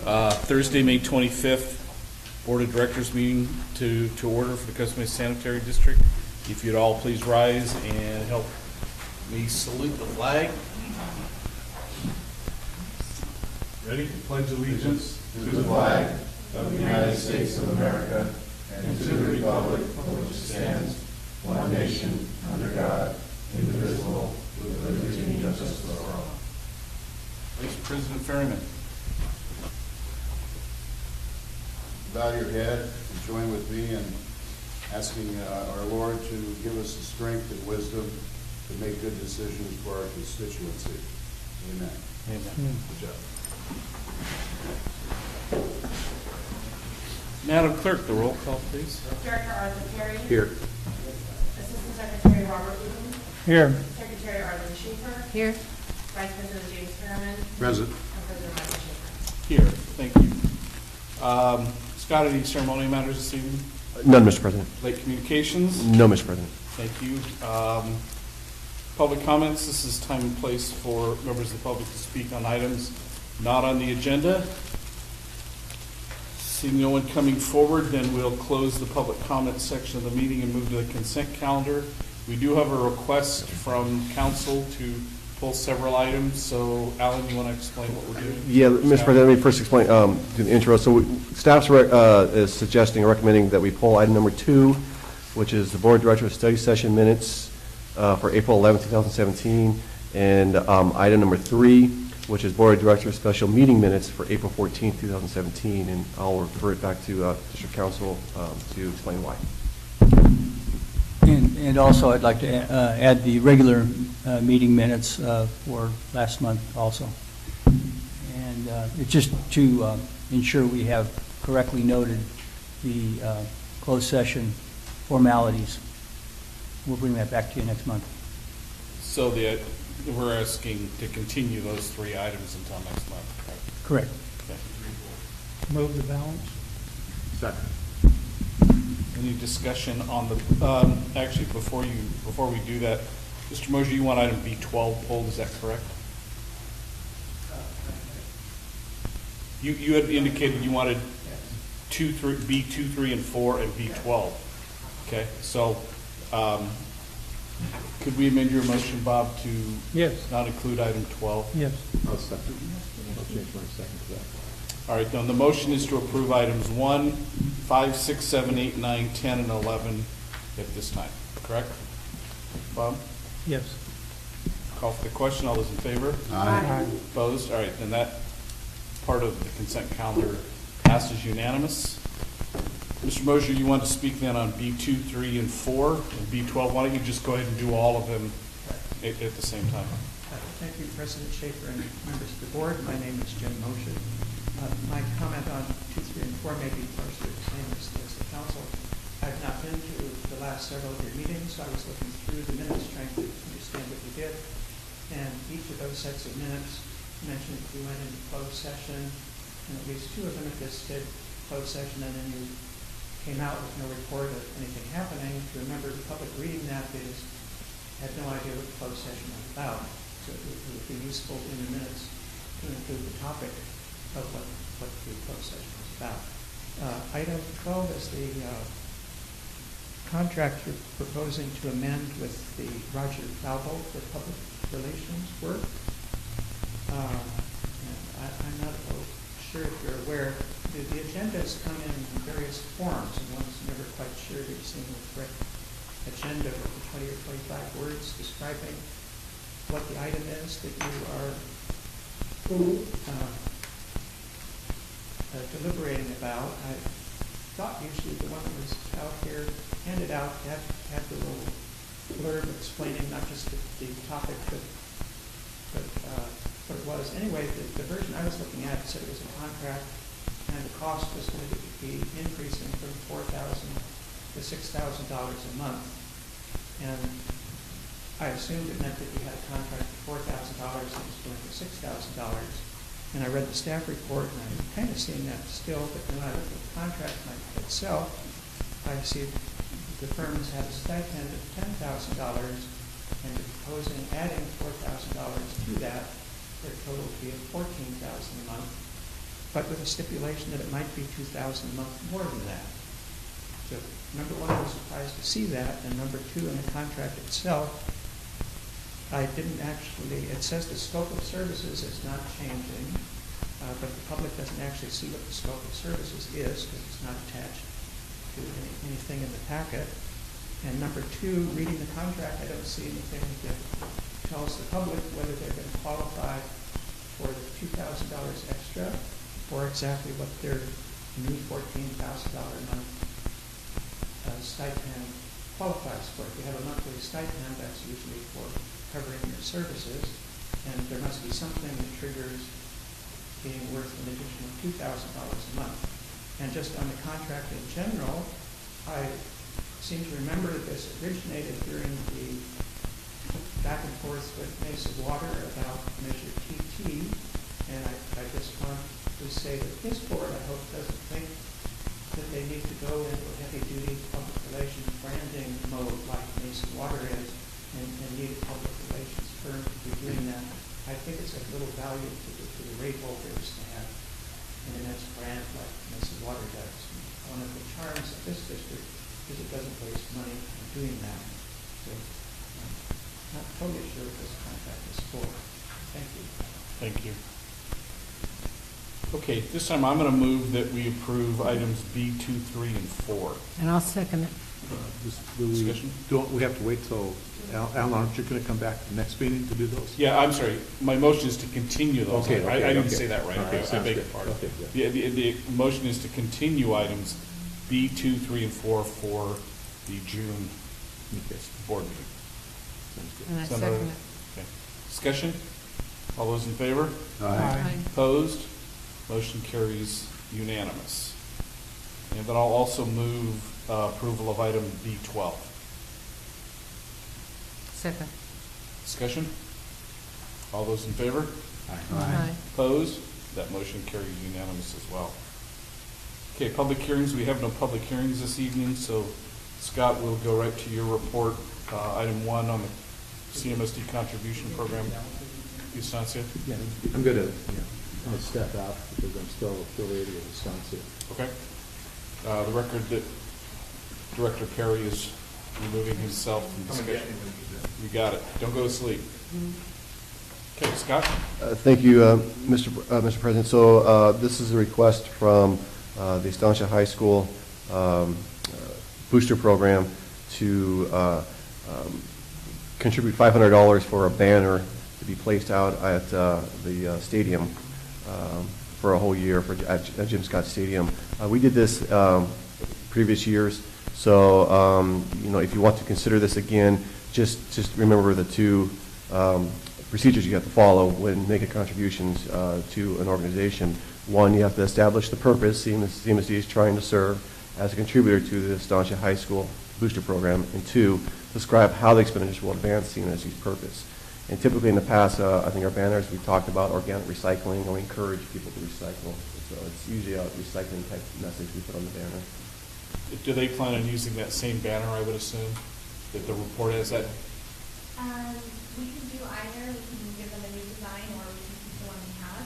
Thursday, May 25th, Board of Directors meeting to order for the Costa Mesa Sanitary District. If you'd all please rise and help me salute the flag. Ready? Pledge allegiance to the flag of the United States of America and to the republic for which it stands, one nation, under God, indivisible, with liberty and justice for all. Vice President Ferryman. Bow your head and join with me in asking our Lord to give us the strength and wisdom to make good decisions for our constituency. Amen. Amen. Good job. Madam Clerk, the roll call, please. Director Arthur Perry. Here. Assistant Secretary Robert Wooten. Here. Secretary Arlen Schaefer. Here. Vice President James Harriman. Present. And President Michael Schaefer. Here. Thank you. Scott, any ceremonial matters this evening? None, Mr. President. Late communications? No, Mr. President. Thank you. Public comments. This is time and place for members of the public to speak on items not on the agenda. Seeing no one coming forward, then we'll close the public comment section of the meeting and move to the consent calendar. We do have a request from council to pull several items. So, Alan, you want to explain what we're doing? Yeah, Mr. President, let me first explain do the intro. So staff's is suggesting or recommending that we pull item number 2, which is the Board of Directors study session minutes for April 11, 2017, and item number 3, which is Board of Directors special meeting minutes for April 14, 2017, and I'll refer it back to District Council to explain why. And also, I'd like to add the regular meeting minutes for last month also. And it's just to ensure we have correctly noted the closed session formalities. We'll bring that back to you next month. So we're asking to continue those 3 items until next month, Correct. Okay. Move the balance. Second. Any discussion on the, actually, before we do that, Mr. Mosier, you want item B12 pulled, is that correct? You had indicated you wanted B2, 3, and 4, and B12. Okay, so could we amend your motion, Bob, to Yes. not include item 12? Yes. I'll second. I'll change my second to that. All right, then the motion is to approve items 1, 5, 6, 7, 8, 9, 10, and 11 at this time, correct? Bob? Yes. Call for the question. All those in favor? Aye. Opposed? All right, then that part of the consent calendar passes unanimous. Mr. Mosier, you want to speak then on B2, 3, and 4, and B12. Why don't you just go ahead and do all of them at the same time? Thank you, President Schaefer and members of the board. My name is Jim Mosher. My comment on 2, 3, and 4 may be partially the same as the council. I've not been to the last several of your meetings, so I was looking through the minutes trying to understand what you did. And each of those sets of minutes mentioned we went into closed session, and at least 2 of them at this did closed session, and then you came out with no report of anything happening. To remember the public reading that, they just had no idea what the closed session was about. So it would be useful in the minutes to include the topic of what the closed session was about. Item 12 is the contract you're proposing to amend with the Roger Falbo for public relations work. And I'm not sure if you're aware, the agendas come in various forms, and one's never quite sure they've seen the correct agenda with the 20 or 25 words describing what the item is that you are deliberating about. I thought usually the one that was out here, handed out, had the little blurb explaining not just the topic, but what it was. Anyway, the version I was looking at said it was a contract, and the cost was going to be increasing from $4,000 to $6,000 a month. And I assumed it meant that you had a contract for $4,000 and it was going for $6,000. And I read the staff report, and I'm kind of seeing that still, but then I look at the contract itself, I see the firms have a stipend of $10,000, and they're proposing adding $4,000 to that, their total would be $14,000 a month, but with a stipulation that it might be $2,000 a month more than that. So, number one, I was surprised to see that, and number two, in the contract itself, I didn't actually, it says the scope of services is not changing, but the public doesn't actually see what the scope of services is, because it's not attached to anything in the packet. And number two, reading the contract, I don't see anything that tells the public whether they're going to qualify for the $2,000 extra, or exactly what their new $14,000 a month stipend qualifies for. If you have a monthly stipend, that's usually for covering your services, and there must be something that triggers being worth an additional $2,000 a month. And just on the contract in general, I seem to remember that this originated during the back and forth with Mesa Water about Measure TT, and I just want to say that this board, I hope, doesn't think that they need to go into a heavy-duty public relations branding mode like Mesa Water is, and need a public relations firm to be doing that. I think it's of little value to the rate holders to have an immense brand like Mesa Water does. One of the charms of this district is it doesn't waste money on doing that. So I'm not totally sure what this contract is for. Thank you. Thank you. Okay, this time I'm going to move that we approve items B2, 3, and 4. And I'll second it. Discussion? Don't we have to wait till, Alan, aren't you going to come back to the next meeting to do those? Yeah, I'm sorry. My motion is to continue those. Okay, I okay, didn't okay. say that right. All right, I sounds beg your good. pardon. Okay, yeah. The motion is to continue items B2, 3, and 4 for the June Okay. board meeting. Sounds good. And I Sound second all right? it. Okay. Discussion? All those in favor? Aye. Opposed? Motion carries unanimous. And then I'll also move approval of item B12. Second. Discussion? All those in favor? Aye. Opposed? That motion carries unanimous as well. Okay, public hearings. We have no public hearings this evening, so Scott, we'll go right to your report. Item 1 on the CMSD contribution program. Estancia? Yeah, I'm going to step out because I'm still affiliated with Estancia. Okay. The record that Director Perry is removing himself from discussion. You got it. Don't go to sleep. Okay, Scott? Thank you, Mr. President. So this is a request from the Estancia High School booster program to contribute $500 for a banner to be placed out at the stadium for a whole year at Jim Scott Stadium. We did this previous years, so if you want to consider this again, just remember the two procedures you have to follow when making contributions to an organization. One, you have to establish the purpose CMSD is trying to serve as a contributor to the Estancia High School booster program, and two, describe how the expenditures will advance CMSD's purpose. And typically in the past, I think our banners, we've talked about organic recycling, and we encourage people to recycle. So it's usually a recycling type message we put on the banner. Do they plan on using that same banner, I would assume, that the report has that? We can do either. We can give them a new design, or we can keep the one we have.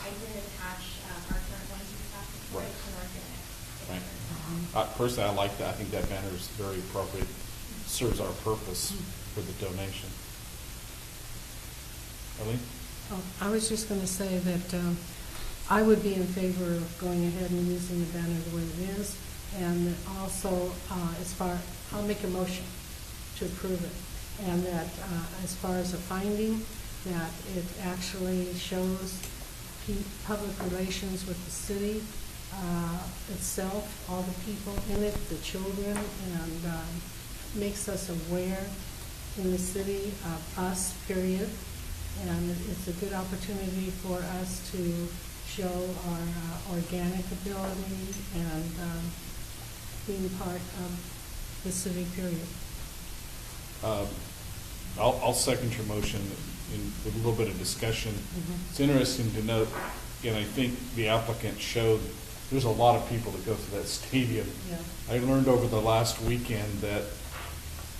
I did attach our current one to the staff report, Right. so we're gonna. Right. Personally, I like that. I think that banner is very appropriate. Serves our purpose for the donation. Arlene? Oh, I was just going to say that I would be in favor of going ahead and using the banner the way it is. And also, I'll make a motion to approve it. And that as far as a finding, that it actually shows public relations with the city itself, all the people in it, the children, and makes us aware in the city of us, period. And it's a good opportunity for us to show our organic ability and being part of the city, period. I'll second your motion with a little bit of discussion. It's interesting to note, and I think the applicant showed, there's a lot of people that go to that stadium. Yeah. I learned over the last weekend that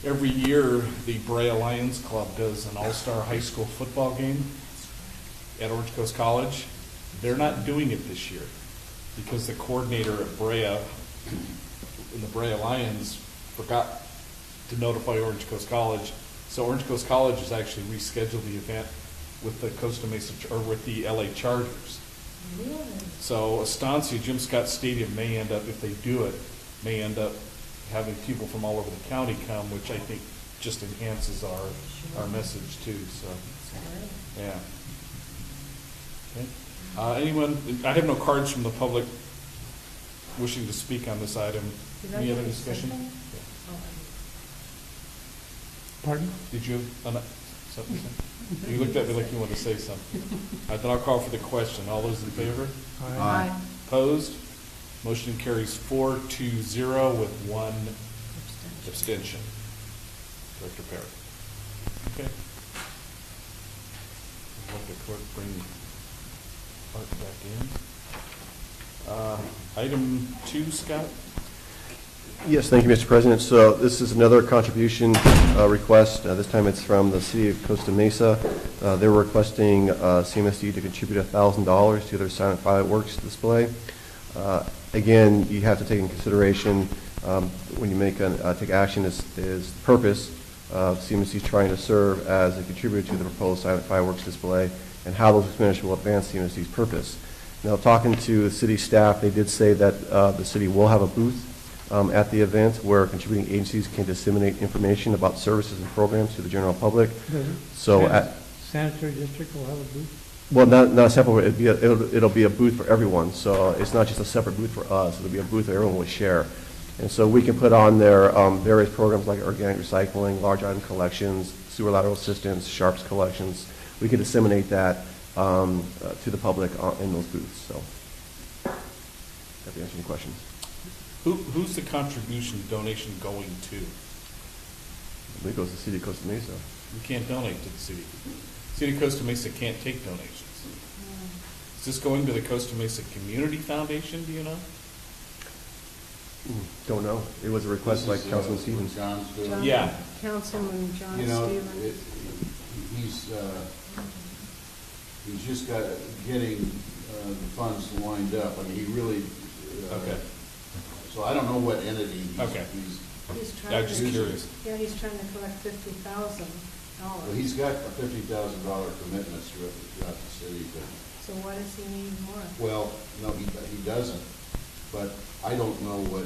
every year the Brea Lions Club does an all-star high school football game at Orange Coast College. They're not doing it this year because the coordinator at Brea, in the Brea Lions, forgot to notify Orange Coast College. So Orange Coast College has actually rescheduled the event with the Costa Mesa, or with the LA Chargers. Really? So Estancia, Jim Scott Stadium may end up, if they do it, may end up having people from all over the county come, which I think just enhances our message too, so, yeah. Okay. Anyone, I have no cards from the public wishing to speak on this item. Did I Any other get a discussion? second? Yeah. Oh, Pardon? Did you have something to say? You looked at me like you wanted to say something. All right, then I'll call for the question. All those in favor? Aye. Opposed? Motion carries 4-0 with one abstention. Director Perry. Okay. Let the clerk bring Art back in. Item 2, Scott? Yes, thank you, Mr. President. So this is another contribution request. This time it's from the city of Costa Mesa. They're requesting CMSD to contribute $1,000 to their silent fireworks display. Again, you have to take into consideration when you take action is the purpose of CMSD trying to serve as a contributor to the proposed silent fireworks display and how those expenditures will advance CMSD's purpose. Now, talking to the city staff, they did say that the city will have a booth at the event where contributing agencies can disseminate information about services and programs to the general public. So, Sanitary district will have a booth? well, not a separate, it'll be a booth for everyone. So it's not just a separate booth for us. It'll be a booth that everyone will share. And so we can put on there various programs like organic recycling, large item collections, sewer lateral assistance, sharps collections. We can disseminate that to the public in those booths. So, have to answer any questions. Who's the contribution donation going to? It goes to the city of Costa Mesa. You can't donate to the city. City of Costa Mesa can't take donations. Is this going to the Costa Mesa Community Foundation, do you know? Don't know. It was a request by Councilman Stevens. John's doing. John- Yeah. Councilman John You know, Stevens. he's just getting the funds lined up. I mean, he really. Okay. So I don't know what entity Okay. he's, He's I'm trying just to, curious. yeah, he's trying to collect $50,000. well, he's got a $50,000 commitment throughout the city, but, So why does he need more? well, no, he doesn't. But I don't know what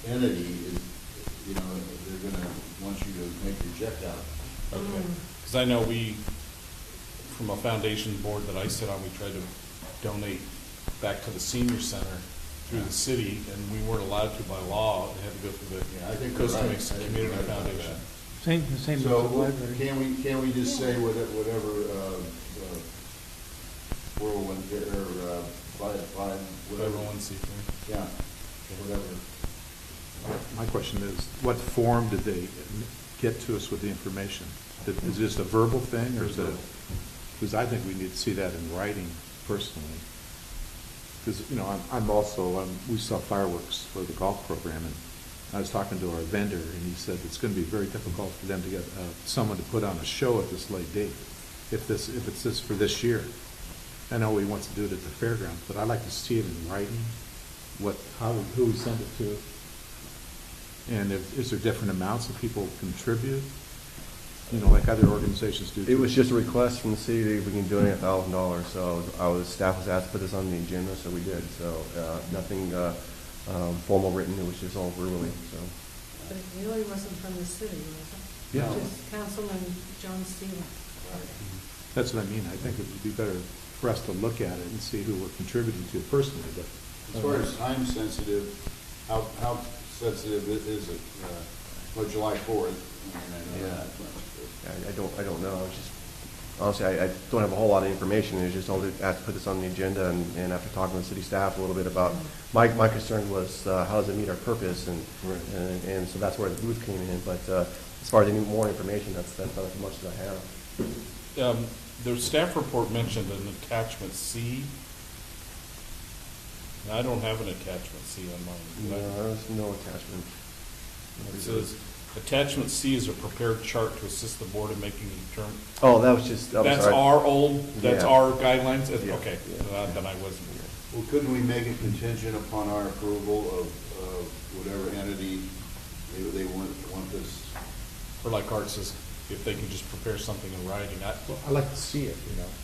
entity is, they're gonna want you to make your check out. Okay. Because I know from a foundation board that I sit on, we tried to donate back to the senior center through the city, and we weren't allowed to by law. It had to go through Yeah, I the think Costa you're right. Mesa I think Community you're right about Foundation. that. The same as the So, library. can we just say whatever, 401, or, 5, whatever, 501c3. yeah, whatever. My question is, what form did they get to us with the information? Is it just a verbal thing, or is it, because I think we need to see that in writing personally. Because, we sell fireworks for the golf program, and I was talking to our vendor, and he said it's going to be very difficult for them to get someone to put on a show at this late date, if it's this for this year. I know he wants to do it at the fairgrounds, but I'd like to see it in writing, who we send it to, and is there different amounts that people contribute, like other organizations do. It was just a request from the city that we can donate $1,000. So our staff was asked to put this on the agenda, so we did. So nothing formal written. It was just all verbally. So. But it really wasn't from the city, was it? Yeah. Just Councilman John Stevens. That's what I mean. I think it would be better for us to look at it and see who we're contributing to personally, but. As far as time sensitive, how sensitive is it? July 4th. I know that much, but- I don't know. It's just honestly, I don't have a whole lot of information. It's just all asked to put this on the agenda, and after talking with city staff a little bit about my concern was how does it meet our purpose, and so that's where the booth came in. But as far as any more information, that's not as much as I have. The staff report mentioned an attachment C. I don't have an attachment C on mine. No, there's no attachment. It says Attachment C is a prepared chart to assist the board in making a determination. Oh, that was just, I'm That's sorry. that's Yeah. our guidelines? Yeah. Okay, then I wasn't here. Well, couldn't we make it contingent upon our approval of whatever entity they want this? Or like Art says, if they can just prepare something in writing. Well, I like to see it,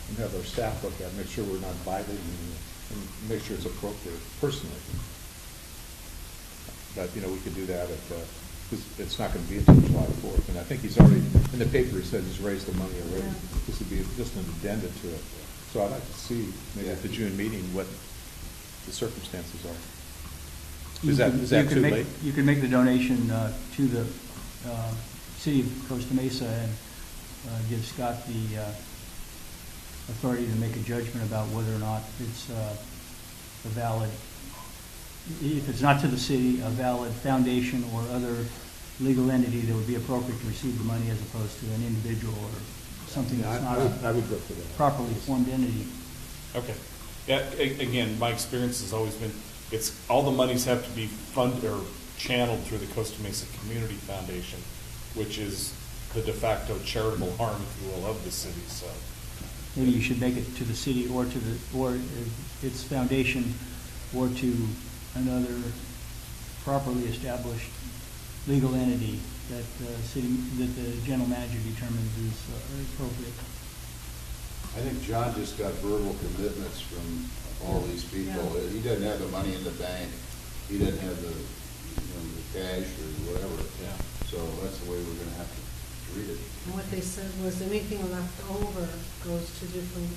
and have our staff look at it, make sure we're not violating it, and make sure it's appropriate personally. But, we could do that because it's not going to be until July 4th. And I think he's already, in the paper, he said he's raised the money already. Yeah. This would be just an addenda to it. So I'd like to see, maybe at the June meeting, what the circumstances are. Is that You can too make- late? You can make the donation to the city of Costa Mesa and give Scott the authority to make a judgment about whether or not it's a valid, if it's not to the city, a valid foundation or other legal entity that would be appropriate to receive the money as opposed to an individual or something Yeah, that's not I a would go for that. properly formed entity. Okay. Yeah, again, my experience has always been, all the monies have to be funded or channeled through the Costa Mesa Community Foundation, which is the de facto charitable arm, if you will, of the city, so. Maybe you should make it to the city or its foundation or to another properly established legal entity that the general manager determines is appropriate. I think John just got verbal commitments from all these people. Yeah. He doesn't have the money in the bank. He doesn't have the cash or whatever. Yeah. So that's the way we're gonna have to treat it. And what they said was anything left over goes to different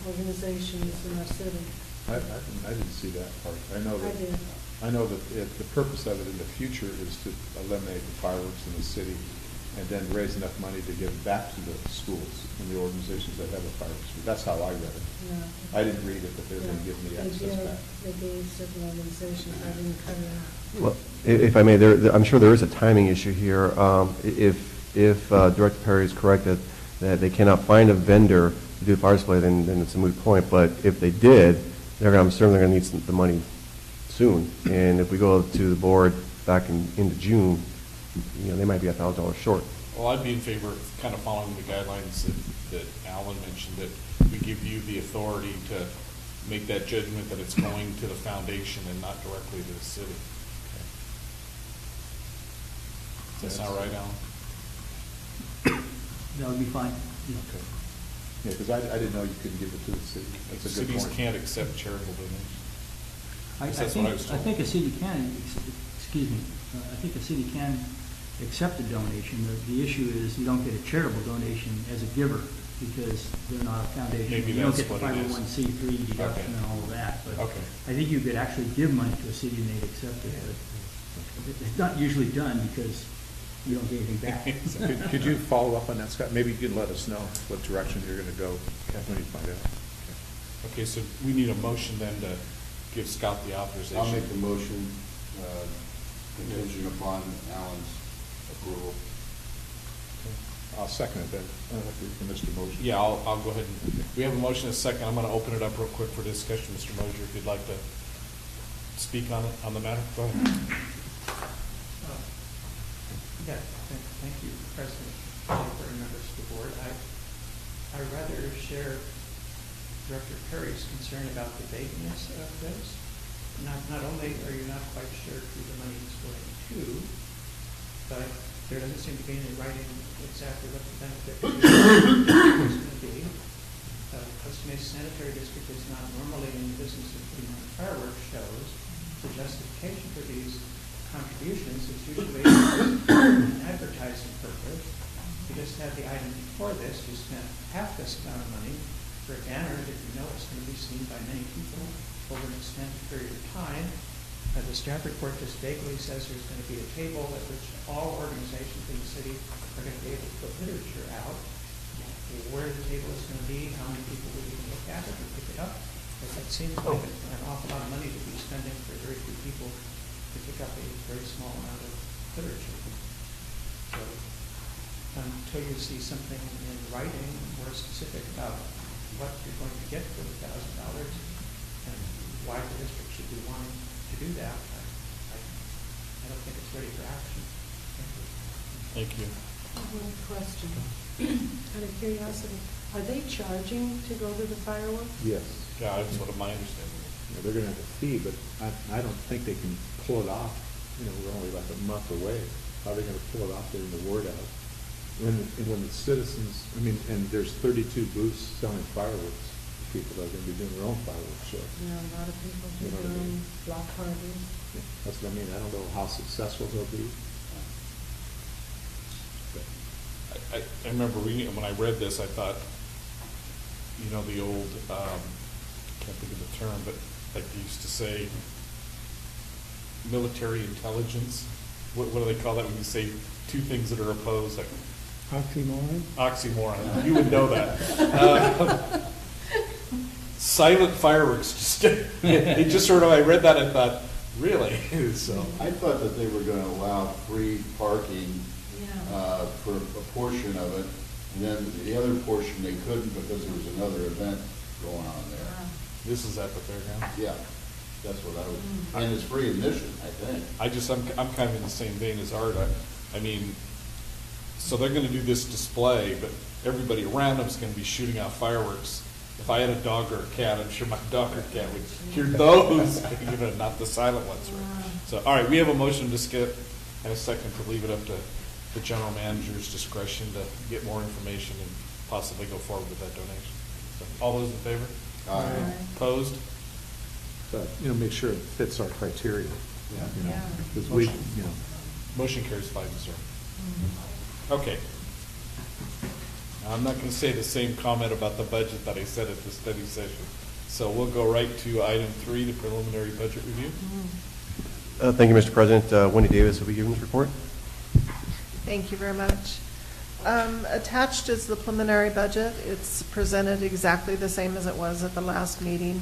organizations in our city. I didn't see that part. I know I that. did. I know that the purpose of it in the future is to eliminate the fireworks in the city and then raise enough money to give back to the schools and the organizations that have the fireworks. That's how I read it. Yeah. I didn't read it, that they were going to give them the They access did. back. They gave certain organizations, I didn't cut it out. Well, if I may, I'm sure there is a timing issue here. If Director Perry is correct that they cannot find a vendor to do the fire display, then it's a moot point. But if they did, I'm certain they're going to need the money soon. And if we go to the board back into June, they might be $1,000 short. Well, I'd be in favor of kind of following the guidelines that Alan mentioned, that we give you the authority to make that judgment that it's going to the foundation and not directly to the city. Does that sound right, Alan? That would be fine. Okay. Yeah, because I didn't know you couldn't give it to the city. That's a good Cities point. can't accept charitable donations. I That's what I was told. think a city can, excuse me, I think a city can accept a donation. The issue is you don't get a charitable donation as a giver because they're not a foundation. Maybe You don't that's get the what it is. 501c3 deduction Okay. and all of that. But Okay. I think you could actually give money to a city and they'd accept it. But it's not usually done because you don't get anything back. Could you follow up on that, Scott? Maybe you can let us know what direction you're going to go when you find out. Okay, so we need a motion then to give Scott the authorization. I'll make the motion contingent upon Alan's approval. I'll second it then, for Mr. Mosher. Yeah, I'll go ahead and, we have a motion and a second. I'm going to open it up real quick for discussion. Mr. Mosher, if you'd like to speak on it, on the matter, go ahead. Thank you, President Schaefer and members of the board. I rather share Director Perry's concern about the vagueness of this. Not only are you not quite sure who the money is going to, but there doesn't seem to be any writing exactly what the benefit is going to be. Costa Mesa Sanitary District is not normally in the business of putting on fireworks shows. The justification for these contributions is usually an advertising purpose. You just have the item before this, you spent half this amount of money for a banner that you know is going to be seen by many people over an extended period of time. The staff report just vaguely says there's going to be a table at which all organizations in the city are going to be able to put literature out. Where the table is going to be, how many people will even look at it or pick it up. It seems like an awful lot of money to be spending for very few people to pick up a very small amount of literature. So until you see something in writing more specific about what you're going to get for the $1,000 and why the district should be wanting to do that, I don't think it's ready for action. Thank you. Thank you. One question. Out of curiosity, are they charging to go to the fireworks? Yes. Yeah, that's what my understanding is. You know, they're gonna have a fee, but I don't think they can pull it off. You know, we're only like a month away. How are they gonna pull it off, getting the word out? When the citizens, I mean, and there's 32 booths selling fireworks. People that are gonna be doing their own fireworks show. Yeah, a lot of people do You know their what I own mean? block parties. Yeah, that's what I mean. I don't know how successful they'll be. I remember reading, when I read this, I thought, you know, the old, can't think of the term, but like they used to say, military intelligence. What do they call that when you say two things that are opposed, like Oxymoron? oxymoron? You would know that. Silent fireworks, just, it just sort of, I read that and thought, really? So, I thought that they were gonna allow free parking for a portion of it, and then the other portion they couldn't because there was another event going on there. this is at the fairground? Yeah, that's what I would, and it's free admission, I think. I'm kind of in the same vein as Art. I mean, so they're gonna do this display, but everybody around them's gonna be shooting out fireworks. If I had a dog or a cat, I'm sure my dog or cat would hear those, you know, not the silent ones. Right? So, all right, we have a motion to skip and a second to leave it up to the general manager's discretion to get more information and possibly go forward with that donation. So, all those in favor? Aye. Opposed? But, you know, make sure it fits our criteria. Yeah. You know, Yeah. because we, you know, Motion carries 5-0. Okay. Now, I'm not going to say the same comment about the budget that I said at the study session. So we'll go right to item 3, the preliminary budget review. Thank you, Mr. President. Wendy Davis will be giving this report. Thank you very much. Attached is the preliminary budget. It's presented exactly the same as it was at the last meeting.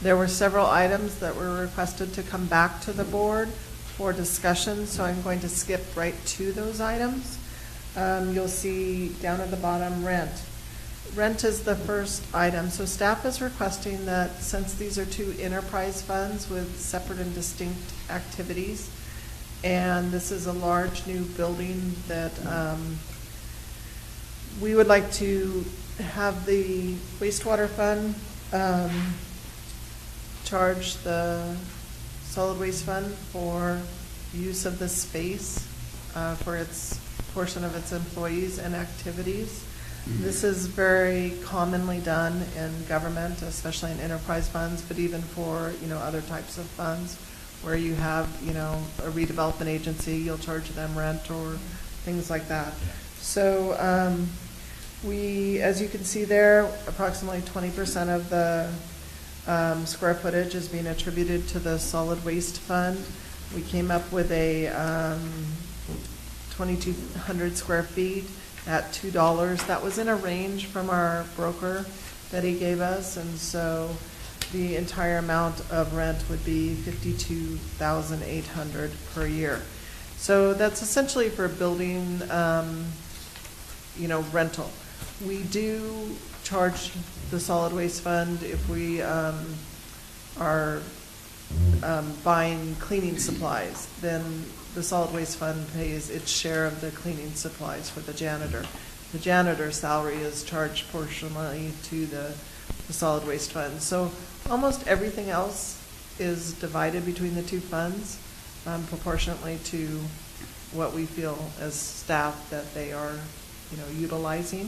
There were several items that were requested to come back to the board for discussion, so I'm going to skip right to those items. You'll see down at the bottom, rent. Rent is the first item. So staff is requesting that, since these are two enterprise funds with separate and distinct activities, and this is a large new building that we would like to have the wastewater fund charge the solid waste fund for use of the space for its portion of its employees and activities. This is very commonly done in government, especially in enterprise funds, but even for, you know, other types of funds where you have, you know, a redevelopment agency, you'll charge them rent or things like that. So we, as you can see there, approximately 20% of the square footage is being attributed to the solid waste fund. We came up with a 2,200 square feet at $2. That was in a range from our broker that he gave us, and so the entire amount of rent would be $52,800 per year. So that's essentially for building, you know, rental. We do charge the solid waste fund if we are buying cleaning supplies, then the solid waste fund pays its share of the cleaning supplies for the janitor. The janitor's salary is charged proportionally to the solid waste fund. So almost everything else is divided between the two funds proportionately to what we feel as staff that they are, you know, utilizing.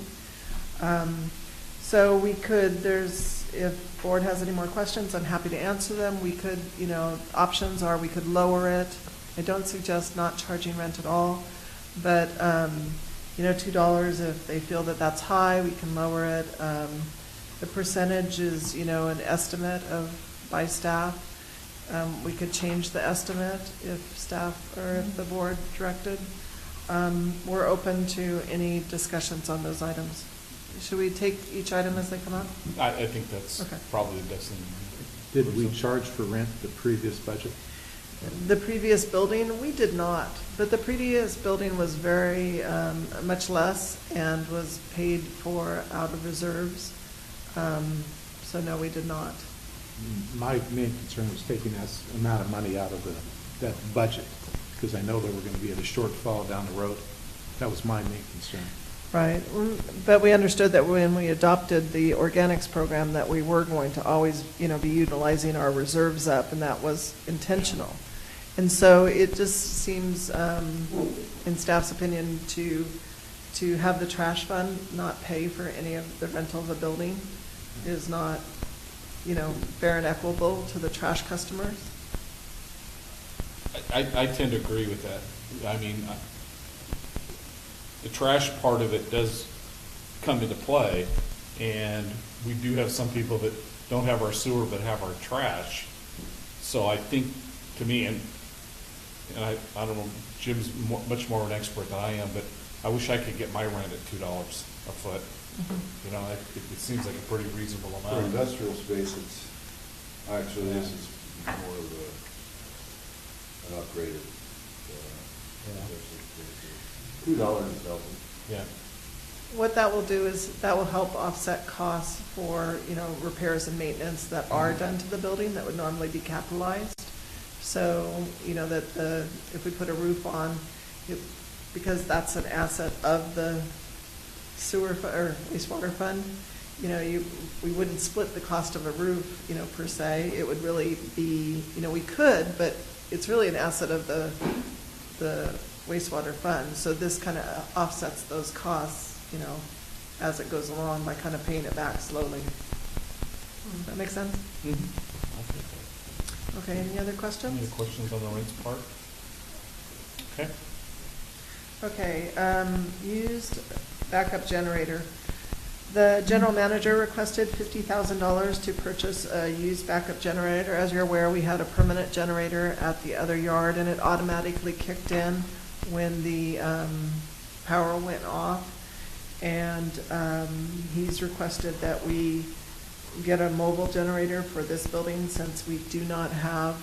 So we could, if board has any more questions, I'm happy to answer them. We could, you know, options are we could lower it. I don't suggest not charging rent at all, but, you know, $2, if they feel that that's high, we can lower it. The percentage is, you know, an estimate by staff. We could change the estimate if staff or if the board directed. We're open to any discussions on those items. Should we take each item as they come up? I think that's Okay. probably the best thing. did we charge for rent the previous budget? The previous building, we did not, but the previous building was very, much less and was paid for out of reserves. So no, we did not. My main concern was taking that amount of money out of that budget, because I know that we're going to be at a shortfall down the road. That was my main concern. Right, but we understood that when we adopted the organics program, that we were going to always, be utilizing our reserves up, and that was intentional. And so it just seems, in staff's opinion, to have the trash fund not pay for any of the rental of the building is not, fair and equitable to the trash customers. I tend to agree with that. I mean, the trash part of it does come into play, and we do have some people that don't have our sewer but have our trash. So I think, to me, and I don't know, Jim's much more of an expert than I am, but I wish I could get my rent at $2 a foot. It seems like a pretty reasonable For amount. industrial space, it's, actually, this is more of an upgraded, $2 is helping. Yeah. What that will do is, that will help offset costs for, repairs and maintenance that are done to the building that would normally be capitalized. So, that if we put a roof on, because that's an asset of the sewer or wastewater fund, we wouldn't split the cost of a roof, per se. It would really be, we could, but it's really an asset of the wastewater fund. So this kind of offsets those costs, as it goes along by kind of paying it back slowly. Does that make sense? Okay, any other questions? Any questions on the rents part? Okay. Okay, used backup generator. The general manager requested $50,000 to purchase a used backup generator. As you're aware, we had a permanent generator at the other yard, and it automatically kicked in when the power went off. And he's requested that we get a mobile generator for this building since we do not have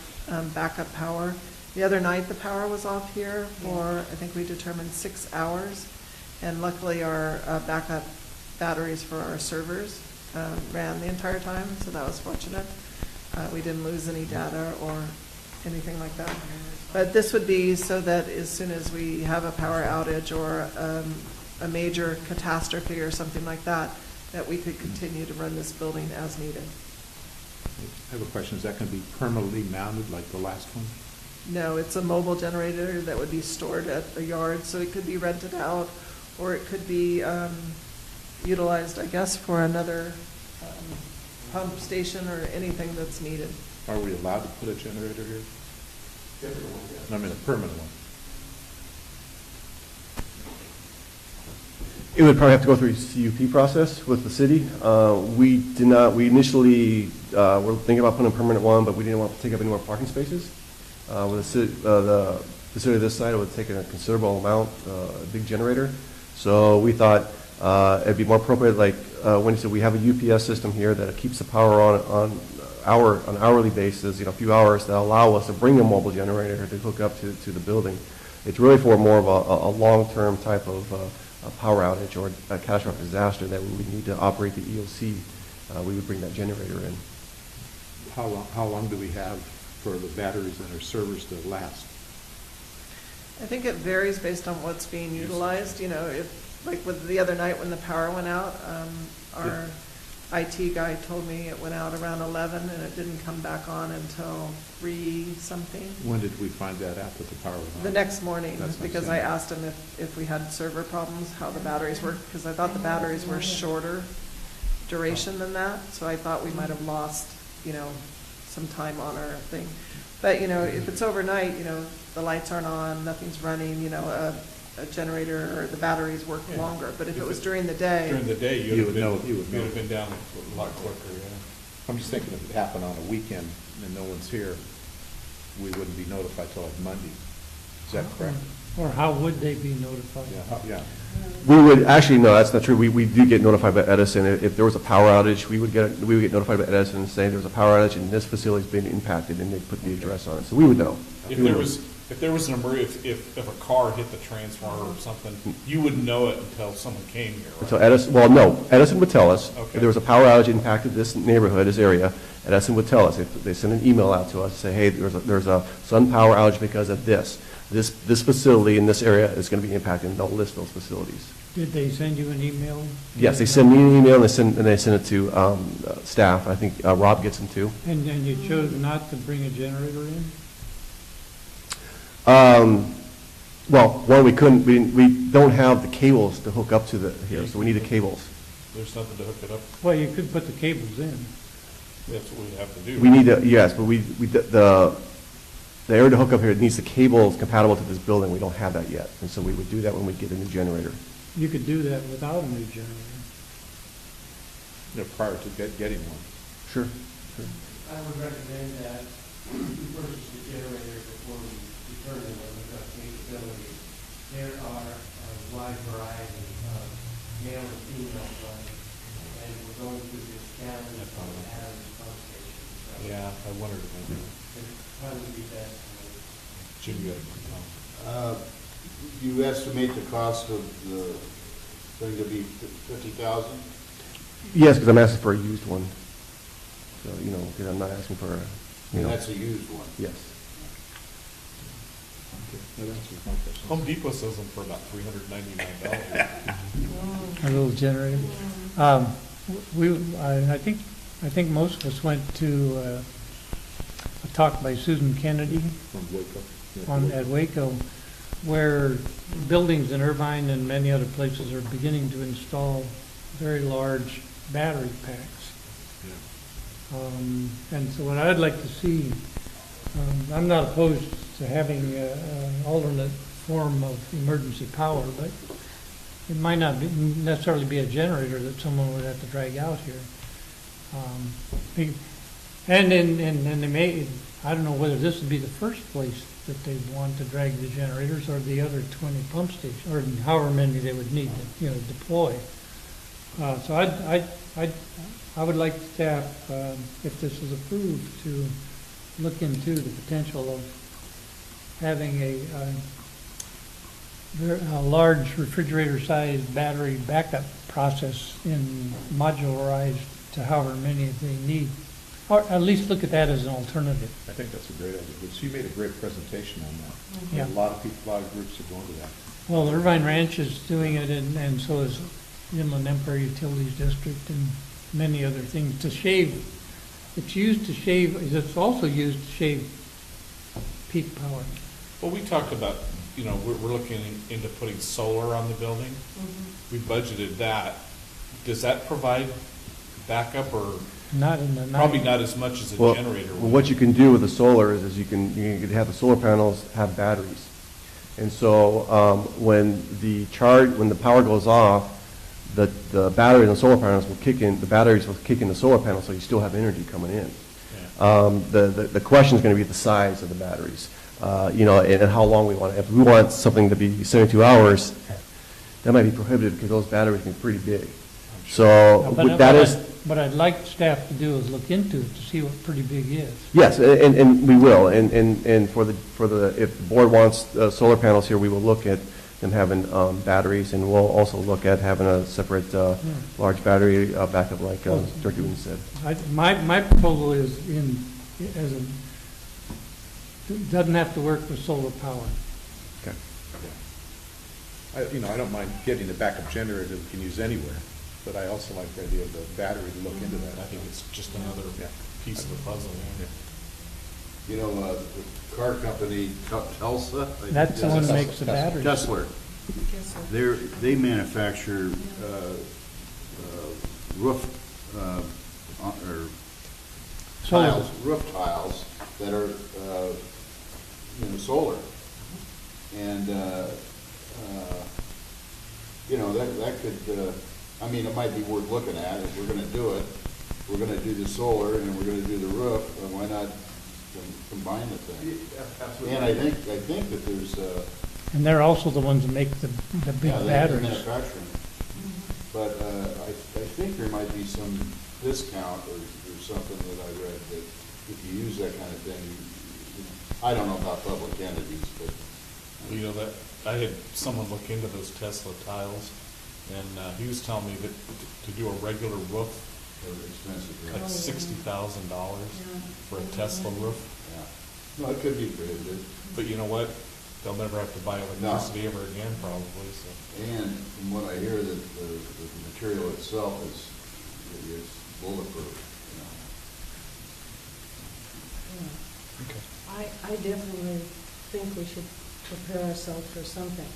backup power. The other night, the power was off here for, I think we determined 6 hours. And luckily, our backup batteries for our servers ran the entire time, so that was fortunate. We didn't lose any data or anything like that. But this would be so that as soon as we have a power outage or a major catastrophe or something like that, that we could continue to run this building as needed. I have a question. Is that going to be permanently mounted like the last one? No, it's a mobile generator that would be stored at the yard, so it could be rented out, or it could be utilized, I guess, for another pump station or anything that's needed. Are we allowed to put a generator here? I mean, a permanent one. It would probably have to go through a CUP process with the city. We did not, we initially were thinking about putting a permanent one, but we didn't want to take up any more parking spaces. With the facility this side, it would take a considerable amount, a big generator. So we thought it'd be more appropriate, like when you said we have a UPS system here that keeps the power on an hourly basis, a few hours that allow us to bring a mobile generator to hook up to the building. It's really for more of a long-term type of a power outage or a catastrophic disaster that we would need to operate the EOC. We would bring that generator in. How long do we have for the batteries and our servers to last? I think it varies based on what's being utilized. If, like with the other night when the power went out, our IT guy told me it went out around 11 and it didn't come back on until 3-something. When did we find that out that the power was on? The next morning, That's what I'm because saying. I asked him if we had server problems, how the batteries worked, because I thought the batteries were shorter duration than that, so I thought we might have lost, some time on our thing. But, if it's overnight, the lights aren't on, nothing's running, a generator or the batteries work longer. But if it was during the day. During the day, You would know. You would know. You'd have been down a lot quicker, yeah. I'm just thinking if it happened on a weekend and no one's here, we wouldn't be notified till like Monday. Is that correct? Or how would they be notified? Yeah. We would, actually, no, that's not true. We do get notified by Edison. If there was a power outage, we would get notified by Edison and say there was a power outage and this facility's been impacted, and they'd put the address on it. So we would know. If there was an emergency, if a car hit the transformer or something, you wouldn't know it until someone came here, right? Until Edison, well, no, Edison would tell us. Okay. If there was a power outage impacted this neighborhood, this area, Edison would tell us. If they send an email out to us, say, hey, there's a sun power outage because of this. this facility in this area is going to be impacted, and they'll list those facilities. Did they send you an email? Yes, they send me an email, and they send it to staff. I think Rob gets them too. And you chose not to bring a generator in? Well, one, we couldn't, we don't have the cables to hook up to here, so we need the cables. There's nothing to hook it up. Well, you could put the cables in. That's what we have to do. We need to, yes, but the area to hook up here, it needs the cables compatible to this building. We don't have that yet, and so we would do that when we get a new generator. You could do that without a new generator. Prior to getting one. Sure. I would recommend that we purchase the generator before we determine whether we've got capabilities. There are a wide variety of male and female plugs, and we're going through this challenge of having a pump station. So Yeah, I wondered about that. it'd probably be best to Jim, you got a You estimate the cost of the thing to be 50,000? Yes, because I'm asking for a used one. So, because I'm not asking for And that's a used one. yes. That answers my question. Home Depot sells them for about $399. A little generator. I think most of us went to a talk by Susan Kennedy From Waco. at Waco, where buildings in Irvine and many other places are beginning to install very large battery packs. And so what I'd like to see, I'm not opposed to having an alternate form of emergency power, but it might not necessarily be a generator that someone would have to drag out here. And they may, I don't know whether this would be the first place that they want to drag the generators, or the other 20 pump stations, or however many they would need to, deploy. So I would like staff, if this is approved, to look into the potential of having a large refrigerator-sized battery backup process modularized to however many they need. Or at least look at that as an alternative. I think that's a great idea, because you made a great presentation on that. Yeah. A lot of people, a lot of groups are going to that. Well, Irvine Ranch is doing it, and so is Inland Empire Utilities District and many other things to shave. It's used to shave, it's also used to shave peak power. Well, we talked about, we're looking into putting solar on the building. We budgeted that. Does that provide backup, or Not in the night. probably not as much as a Well, generator well, would? what you can do with the solar is you can have the solar panels have batteries. And so when the power goes off, the battery and the solar panels will kick in, the batteries will kick in the solar panels, so you still have energy coming in. The question is going to be the size of the batteries, and how long we want it. If we want something to be 72 hours, that might be prohibitive, because those batteries can be pretty big. So What I'd like staff to do is look into it to see what pretty big is. yes, and we will, and if the board wants solar panels here, we will look at them having batteries, and we'll also look at having a separate large battery backup, like Director Wooten said. My proposal is doesn't have to work with solar power. Okay. I don't mind getting a backup generator that we can use anywhere, but I also like the idea of the battery to look into that. I think it's just another piece of the puzzle. The car company, Telsa. That's the one that makes the batteries. Tesla. They manufacture roof or Solar. tiles, roof tiles that are solar, and that could. It might be worth looking at. If we're going to do it, we're going to do the solar and we're going to do the roof. Why not combine the thing? Absolutely. And I think that there's. And they're also the ones that make the big They're batteries. manufacturing. But I think there might be some discount or something that I read that if you use that kind of thing, I don't know about public entities, but. That I had someone look into those Tesla tiles, and he was telling me that to do a regular roof, They're expensive. like $60,000 for a Tesla roof. Yeah. No, it could be prohibitive. But you know what? they'll never have to buy electricity ever again, probably, so. And from what I hear, that the material itself is bulletproof, you know. Okay. I definitely think we should prepare ourselves for something.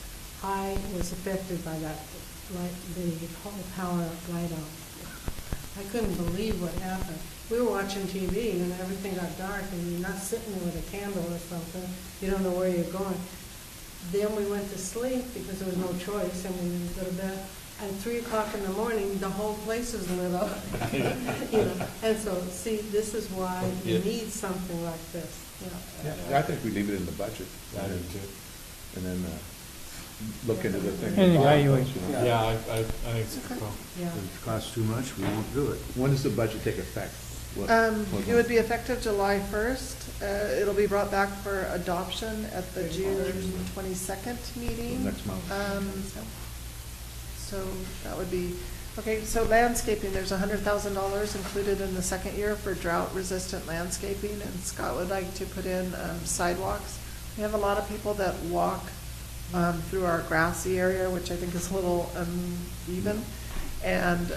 I was affected by that light, the whole power light out. I couldn't believe what happened. We were watching TV and everything got dark and you're not sitting there with a candle or something. You don't know where you're going. Then we went to sleep because there was no choice and we didn't go to bed. At 3 o'clock in the morning, the whole place is lit up. You know, and so, see, this is why you Yeah. need something like this. You know. Yeah, I think we leave it in the budget. I do too. And then look into the thing. And evaluate. Yeah, I think it's a good call. Yeah. If it costs too much, we won't do it. When does the budget take effect? What- It would be effective July 1st. It'll be brought back for adoption at the June 22nd meeting. Next month. So that would be, okay, so landscaping, there's $100,000 included in the second year for drought-resistant landscaping, and Scott would like to put in sidewalks. We have a lot of people that walk through our grassy area, which I think is a little uneven, and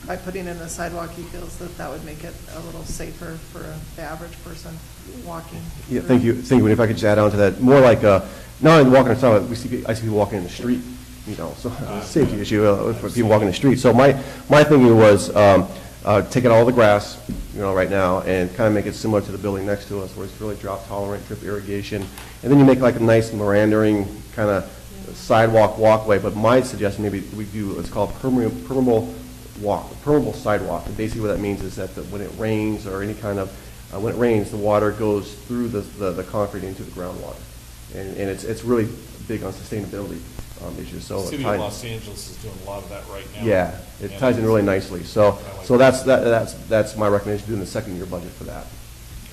by putting in a sidewalk, he feels that that would make it a little safer for the average person walking. Yeah, through. thank you. Thank you. And if I could just add on to that, more like, not only walking on the sidewalk, I see people walking in the street, you know, so it's a safety issue for people walking in the street. So my thinking was, take out all the grass, you know, right now, and kind of make it similar to the building next to us, where it's really drought tolerant, drip irrigation. And then you make like a nice meandering kind of sidewalk walkway. But my suggestion, maybe we do what's called permeable sidewalk. And basically what that means is that when it rains or any kind of, when it rains, the water goes through the concrete into the groundwater. And it's really big on sustainability issues. So City of Los Angeles is doing a lot of that right now. yeah, it And ties in really nicely. So I like that's my recommendation, doing the second year budget for that.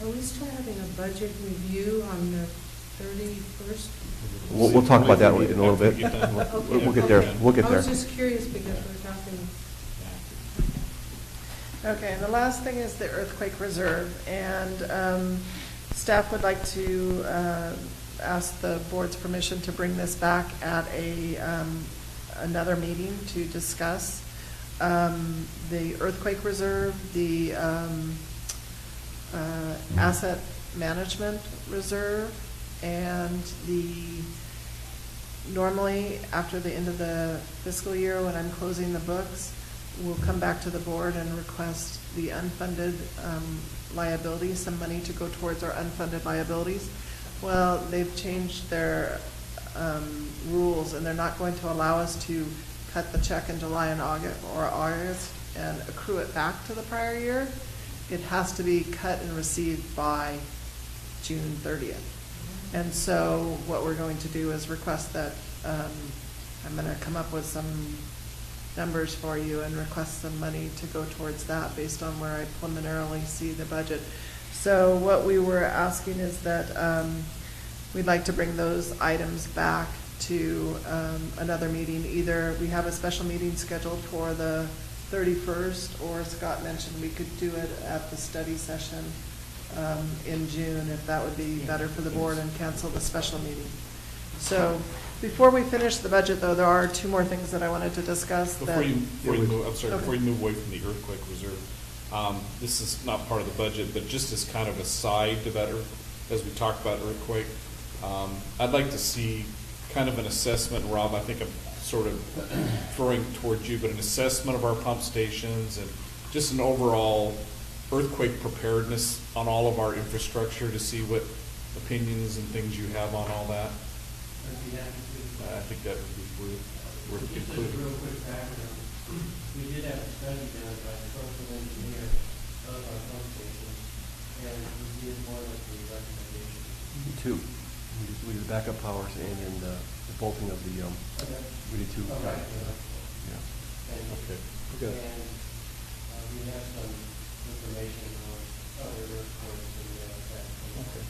Are we still having a budget review on the 31st? We'll talk about that in a little After we bit. get done. We'll get there. We'll get I there. was just curious because we're talking, Okay, and the last thing is the earthquake reserve, and staff would like to ask the board's permission to bring this back at another meeting to discuss the earthquake reserve, the asset management reserve, and normally, after the end of the fiscal year, when I'm closing the books, we'll come back to the board and request the unfunded liabilities, some money to go towards our unfunded liabilities. Well, they've changed their rules, and they're not going to allow us to cut the check in July and August and accrue it back to the prior year. It has to be cut and received by June 30th. And so what we're going to do is request that, I'm going to come up with some numbers for you and request some money to go towards that based on where I preliminarily see the budget. So what we were asking is that we'd like to bring those items back to another meeting. Either we have a special meeting scheduled for the 31st, or Scott mentioned we could do it at the study session in June, if that would be better for the board, and cancel the special meeting. So before we finish the budget, though, there are 2 more things that I wanted to discuss. Before you move, I'm sorry, Okay. before you move away from the earthquake reserve, this is not part of the budget, but just as kind of a side to that, as we talk about earthquake, I'd like to see kind of an assessment, Rob, I think I'm sort of throwing towards you, but an assessment of our pump stations and just an overall earthquake preparedness on all of our infrastructure, to see what opinions and things you have on all that. I'd be happy to. I think that would be worth Just a including. real quick background. We did have a study done by a structural engineer of our pump stations, and we did one of the recommendations. Two. We did backup powers and in the bolting of the, Okay. we did 2. All right. Yeah. And, Okay. Okay. and we have some information on other earthquakes and that. Okay.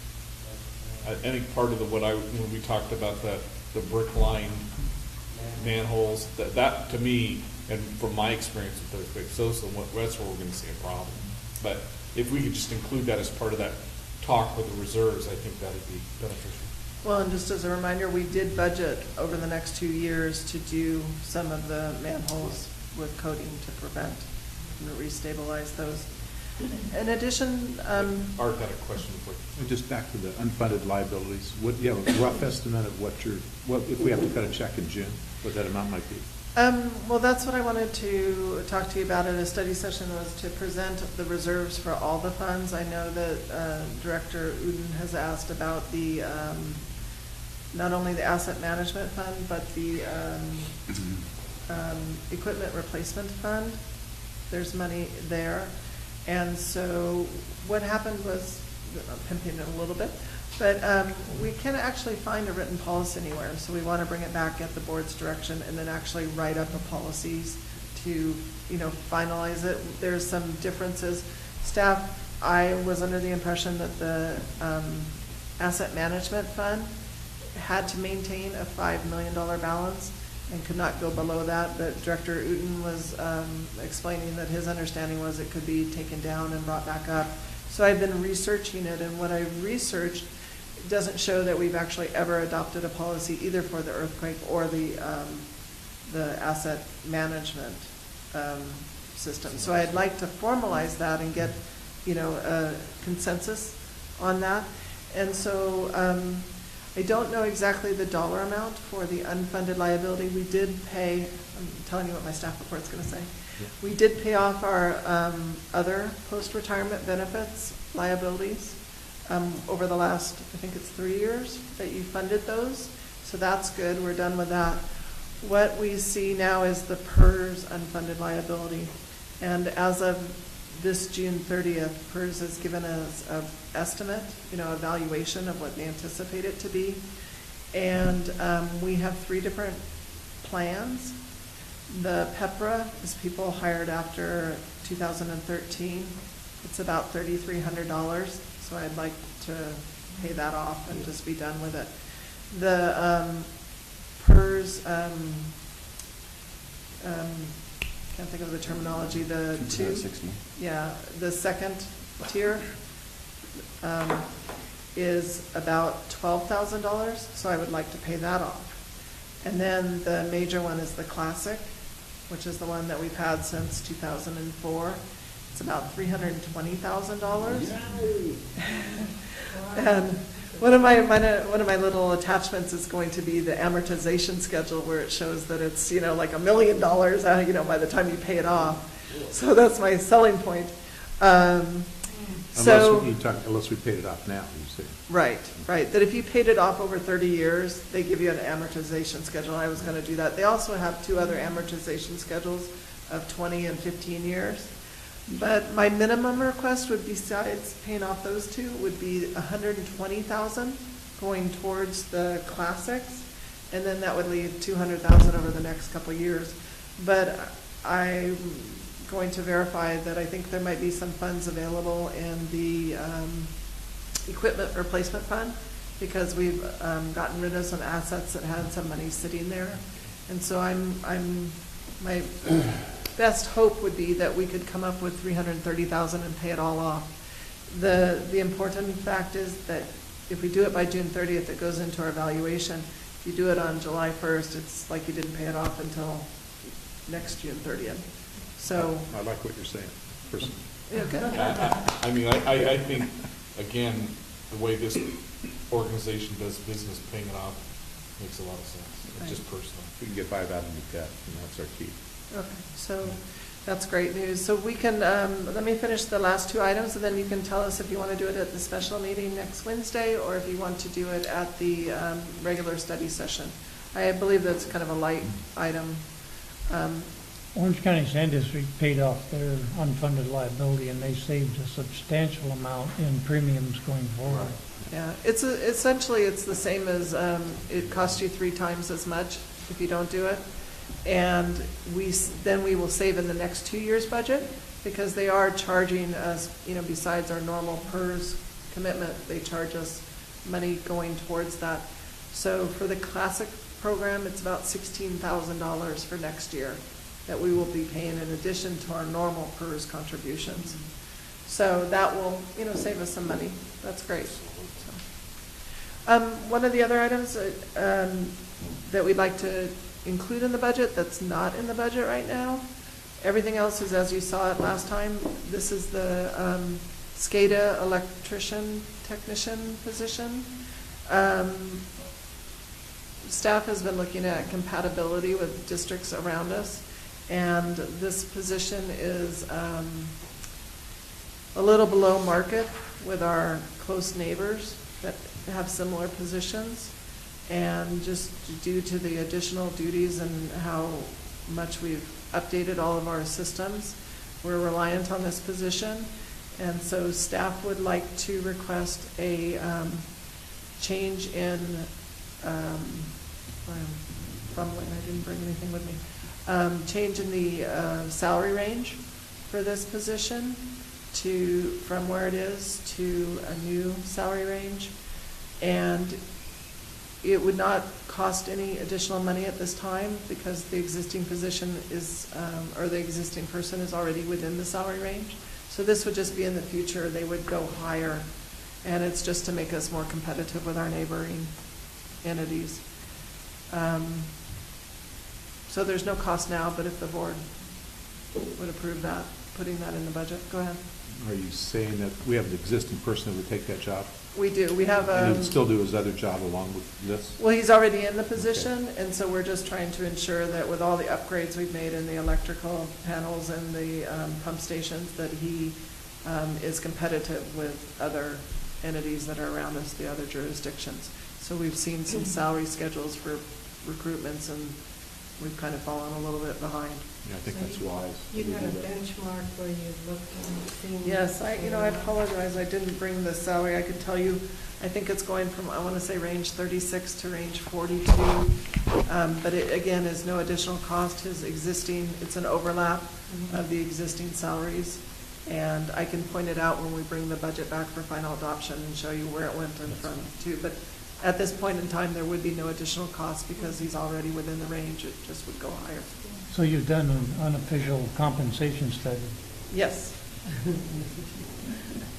I think part of when we talked about the brick line manholes, that to me, and from my experience with earthquakes, that's where we're gonna see a problem. But if we could just include that as part of that talk with the reserves, I think that'd be beneficial. Well, and just as a reminder, we did budget over the next 2 years to do some of the manholes with coating to prevent and restabilize those. In addition, Art had a question for you. And just back to the unfunded liabilities, what, you have a rough estimate of what if we have to cut a check in June, what that amount might be? well, that's what I wanted to talk to you about at a study session, was to present the reserves for all the funds. I know that Director Uden has asked about the, not only the asset management fund, but the equipment replacement fund. There's money there. And so what happened was, I'm pimping it a little bit, but we can't actually find a written policy anywhere. So we want to bring it back at the board's direction and then actually write up the policies to, finalize it. There's some differences. Staff, I was under the impression that the asset management fund had to maintain a $5 million balance and could not go below that, but Director Uden was explaining that his understanding was it could be taken down and brought back up. So I've been researching it, and what I've researched doesn't show that we've actually ever adopted a policy either for the earthquake or the asset management system. So I'd like to formalize that and get, a consensus on that. And so I don't know exactly the dollar amount for the unfunded liability. We did pay, I'm telling you what my staff report's going to say. Yeah. We did pay off our other post-retirement benefits liabilities over the last, I think it's 3 years that you funded those. So that's good. We're done with that. What we see now is the PERS unfunded liability. And as of this June 30th, PERS has given us an estimate, evaluation of what they anticipate it to be. And we have 3 different plans. The PEPRA is people hired after 2013. It's about $3,300, so I'd like to pay that off and just be done with it. The PERS, can't think of the terminology, the the second tier is about $12,000, so I would like to pay that off. And then the major one is the classic, which is the one that we've had since 2004. It's about $320,000. And one of my little attachments is going to be the amortization schedule, where it shows that it's like $1 million by the time you pay it off. So that's my selling point. Unless we paid it off now, you say. Right. That if you paid it off over 30 years, they give you an amortization schedule. I was going to do that. They also have 2 other amortization schedules of 20 and 15 years. But my minimum request would, besides paying off those 2, would be $120,000 going towards the classics, and then that would leave $200,000 over the next couple of years. But I'm going to verify that I think there might be some funds available in the equipment replacement fund, because we've gotten rid of some assets that had some money sitting there. And so my best hope would be that we could come up with $330,000 and pay it all off. The important fact is that if we do it by June 30th, it goes into our valuation. If you do it on July 1st, it's like you didn't pay it off until next June 30th. So I like what you're saying, personally. yeah, good. I think, again, the way this organization does business, paying it off makes a lot of sense. Right. Just personally. We can get by without any debt, and that's our key. Okay, so that's great news. So we can, let me finish the last 2 items, and then you can tell us if you want to do it at the special meeting next Wednesday, or if you want to do it at the regular study session. I believe that's kind of a light item. Orange County Sand District paid off their unfunded liability, and they saved a substantial amount in premiums going forward. Yeah, essentially it's the same as, it costs you 3 times as much if you don't do it. And then we will save in the next 2 years' budget, because they are charging us, besides our normal PERS commitment, they charge us money going towards that. So for the classic program, it's about $16,000 for next year that we will be paying in addition to our normal PERS contributions. So that will, save us some money. That's great. So. One of the other items that we'd like to include in the budget that's not in the budget right now, everything else is as you saw it last time. This is the SCADA electrician technician position. Staff has been looking at compatibility with districts around us, and this position is a little below market with our close neighbors that have similar positions. And just due to the additional duties and how much we've updated all of our systems, we're reliant on this position. And so staff would like to request a change in, I'm fumbling, I didn't bring anything with me, change in the salary range for this position from where it is to a new salary range. And it would not cost any additional money at this time because the existing position is, or the existing person is already within the salary range. So this would just be in the future, they would go higher. And it's just to make us more competitive with our neighboring entities. So there's no cost now, but if the board would approve that, putting that in the budget, go ahead. Are you saying that we have an existing person that would take that job? We do, we have And he would still do his other job along with this? well, he's already in the position, and so we're just trying to ensure that with all the upgrades we've made in the electrical panels and the pump stations, that he is competitive with other entities that are around us, the other jurisdictions. So we've seen some salary schedules for recruitments, and we've kind of fallen a little bit behind. Yeah, I think that's wise. You had a benchmark where you looked and seen. Yes, I apologize, I didn't bring the salary. I could tell you, I think it's going from, I want to say range 36 to range 42. But it, again, is no additional cost. His existing, it's an overlap of the existing salaries. And I can point it out when we bring the budget back for final adoption and show you where it went in front too. But at this point in time, there would be no additional cost because he's already within the range. It just would go higher. So you've done an unofficial compensation study? Yes.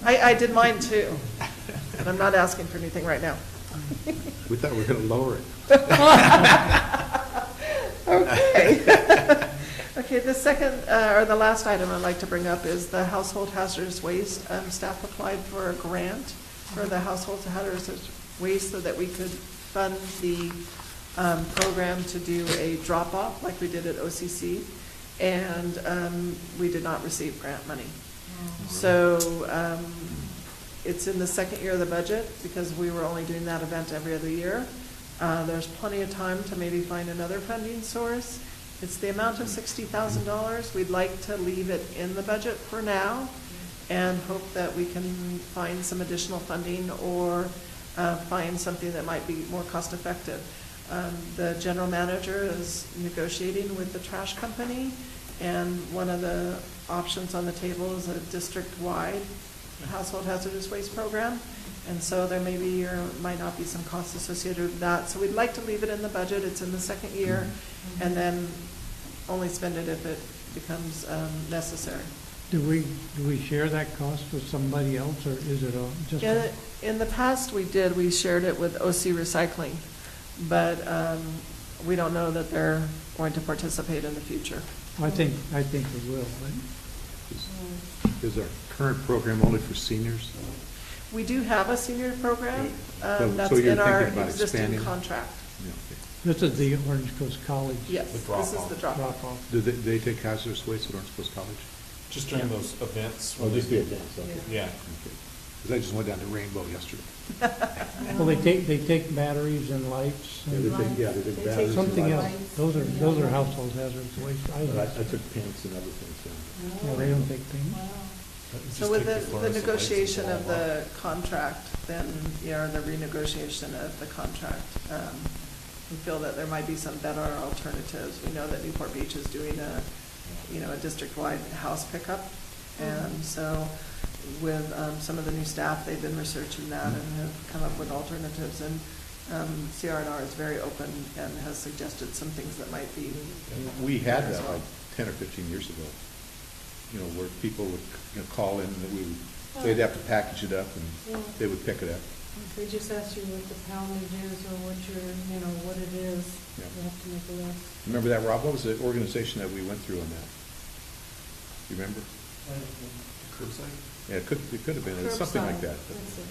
I did mine too, and I'm not asking for anything right now. We thought we were going to lower it. Okay. Okay, the second, or the last item I'd like to bring up is the household hazardous waste. Staff applied for a grant for the household hazardous waste so that we could fund the program to do a drop-off like we did at OCC, and we did not receive grant money. So it's in the second year of the budget because we were only doing that event every other year. There's plenty of time to maybe find another funding source. It's the amount of $60,000. We'd like to leave it in the budget for now and hope that we can find some additional funding or find something that might be more cost-effective. The general manager is negotiating with the trash company, and one of the options on the table is a district-wide household hazardous waste program. And so there may be or might not be some costs associated with that. So we'd like to leave it in the budget. It's in the second year, and then only spend it if it becomes necessary. Do we share that cost with somebody else, or is it just? In the past, we did. We shared it with OC Recycling, but we don't know that they're going to participate in the future. I think we will. Is our current program only for seniors? We do have a senior program So that's you're in our thinking about existing expanding? contract. Yeah, okay. This is the Orange Coast College Yes, The this is drop-off. the drop-off. drop-off. Do they take hazardous waste at Orange Coast College? Just during those events. Oh, just the events, okay. Yeah. Because I just went down to Rainbow yesterday. Well, they take batteries and lights and they take batteries and something else. lights. Those are household hazardous waste items. took pants and other things. Yeah, they don't take paint. So with the negotiation of the contract, then, the renegotiation of the contract, we feel that there might be some better alternatives. We know that Newport Beach is doing a district-wide house pickup. And so with some of the new staff, they've been researching that and have come up with alternatives. And CR&R is very open and has suggested some things that might be. We had as that well. like 10 or 15 years ago, where people would call in, that they'd have to package it up and they would pick it up. They just ask you what the poundage is or what what it is. Yeah. You have to make a list. Remember that, Rob? What was the organization that we went through on that? You remember? Curbside? Yeah, it could have been, it's something like that. Curbside.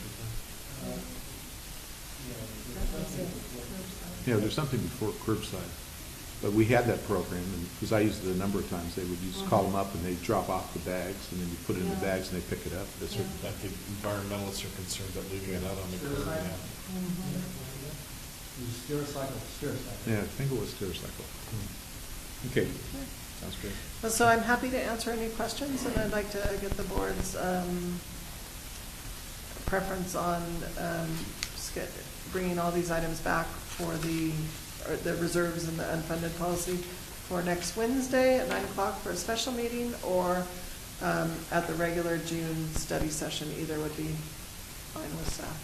That's it. That's it. Curbside. Yeah, there's something before curbside. But we had that program, and because I used it a number of times, they would just call them up and they drop off the bags, and then you put it in the Yeah. bags and they pick it up. That's Yeah. I think environmentalists are concerned that leaving it out on the curb now. Mhm. Yeah, I think it was Stericycle. Okay, sounds good. Well, so I'm happy to answer any questions, and I'd like to get the board's preference on bringing all these items back for the reserves and the unfunded policy for next Wednesday at 9 o'clock for a special meeting, or at the regular June study session. Either would be fine with staff.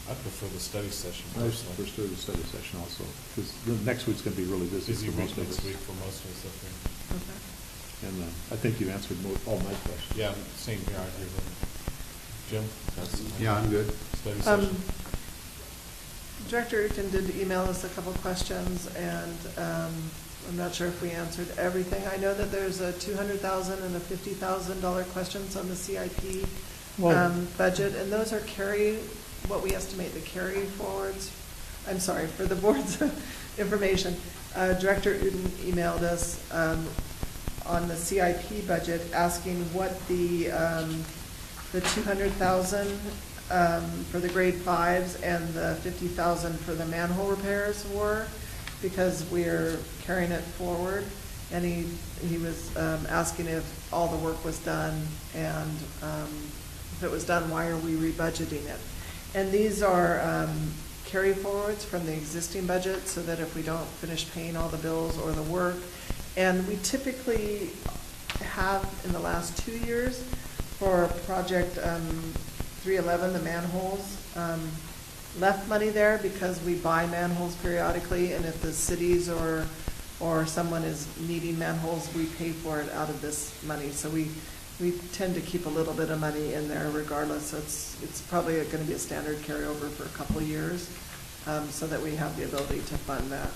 I prefer the study session I was personally. first to the study session also, because the next week's going to be really busy Busy for week most of us. next week for most of us, I think. Okay. And I think you answered all my questions. Yeah, same here, I agree with you. Jim? Yeah, I'm good. Study session? Director Ukin did email us a couple questions, and I'm not sure if we answered everything. I know that there's a $200,000 and a $50,000 questions on the CIP Well- budget, and those are what we estimate the carry forwards. I'm sorry, for the board's information. Director Uden emailed us on the CIP budget asking what the 200,000 for the grade 5s and the 50,000 for the manhole repairs were, because we're carrying it forward. And he was asking if all the work was done, and if it was done, why are we rebudgeting it? And these are carry forwards from the existing budget, so that if we don't finish paying all the bills or the work, and we typically have in the last 2 years for project 311, the manholes, left money there because we buy manholes periodically, and if the cities or someone is needing manholes, we pay for it out of this money. So we tend to keep a little bit of money in there regardless. It's probably going to be a standard carryover for a couple of years, so that we have the ability to fund that.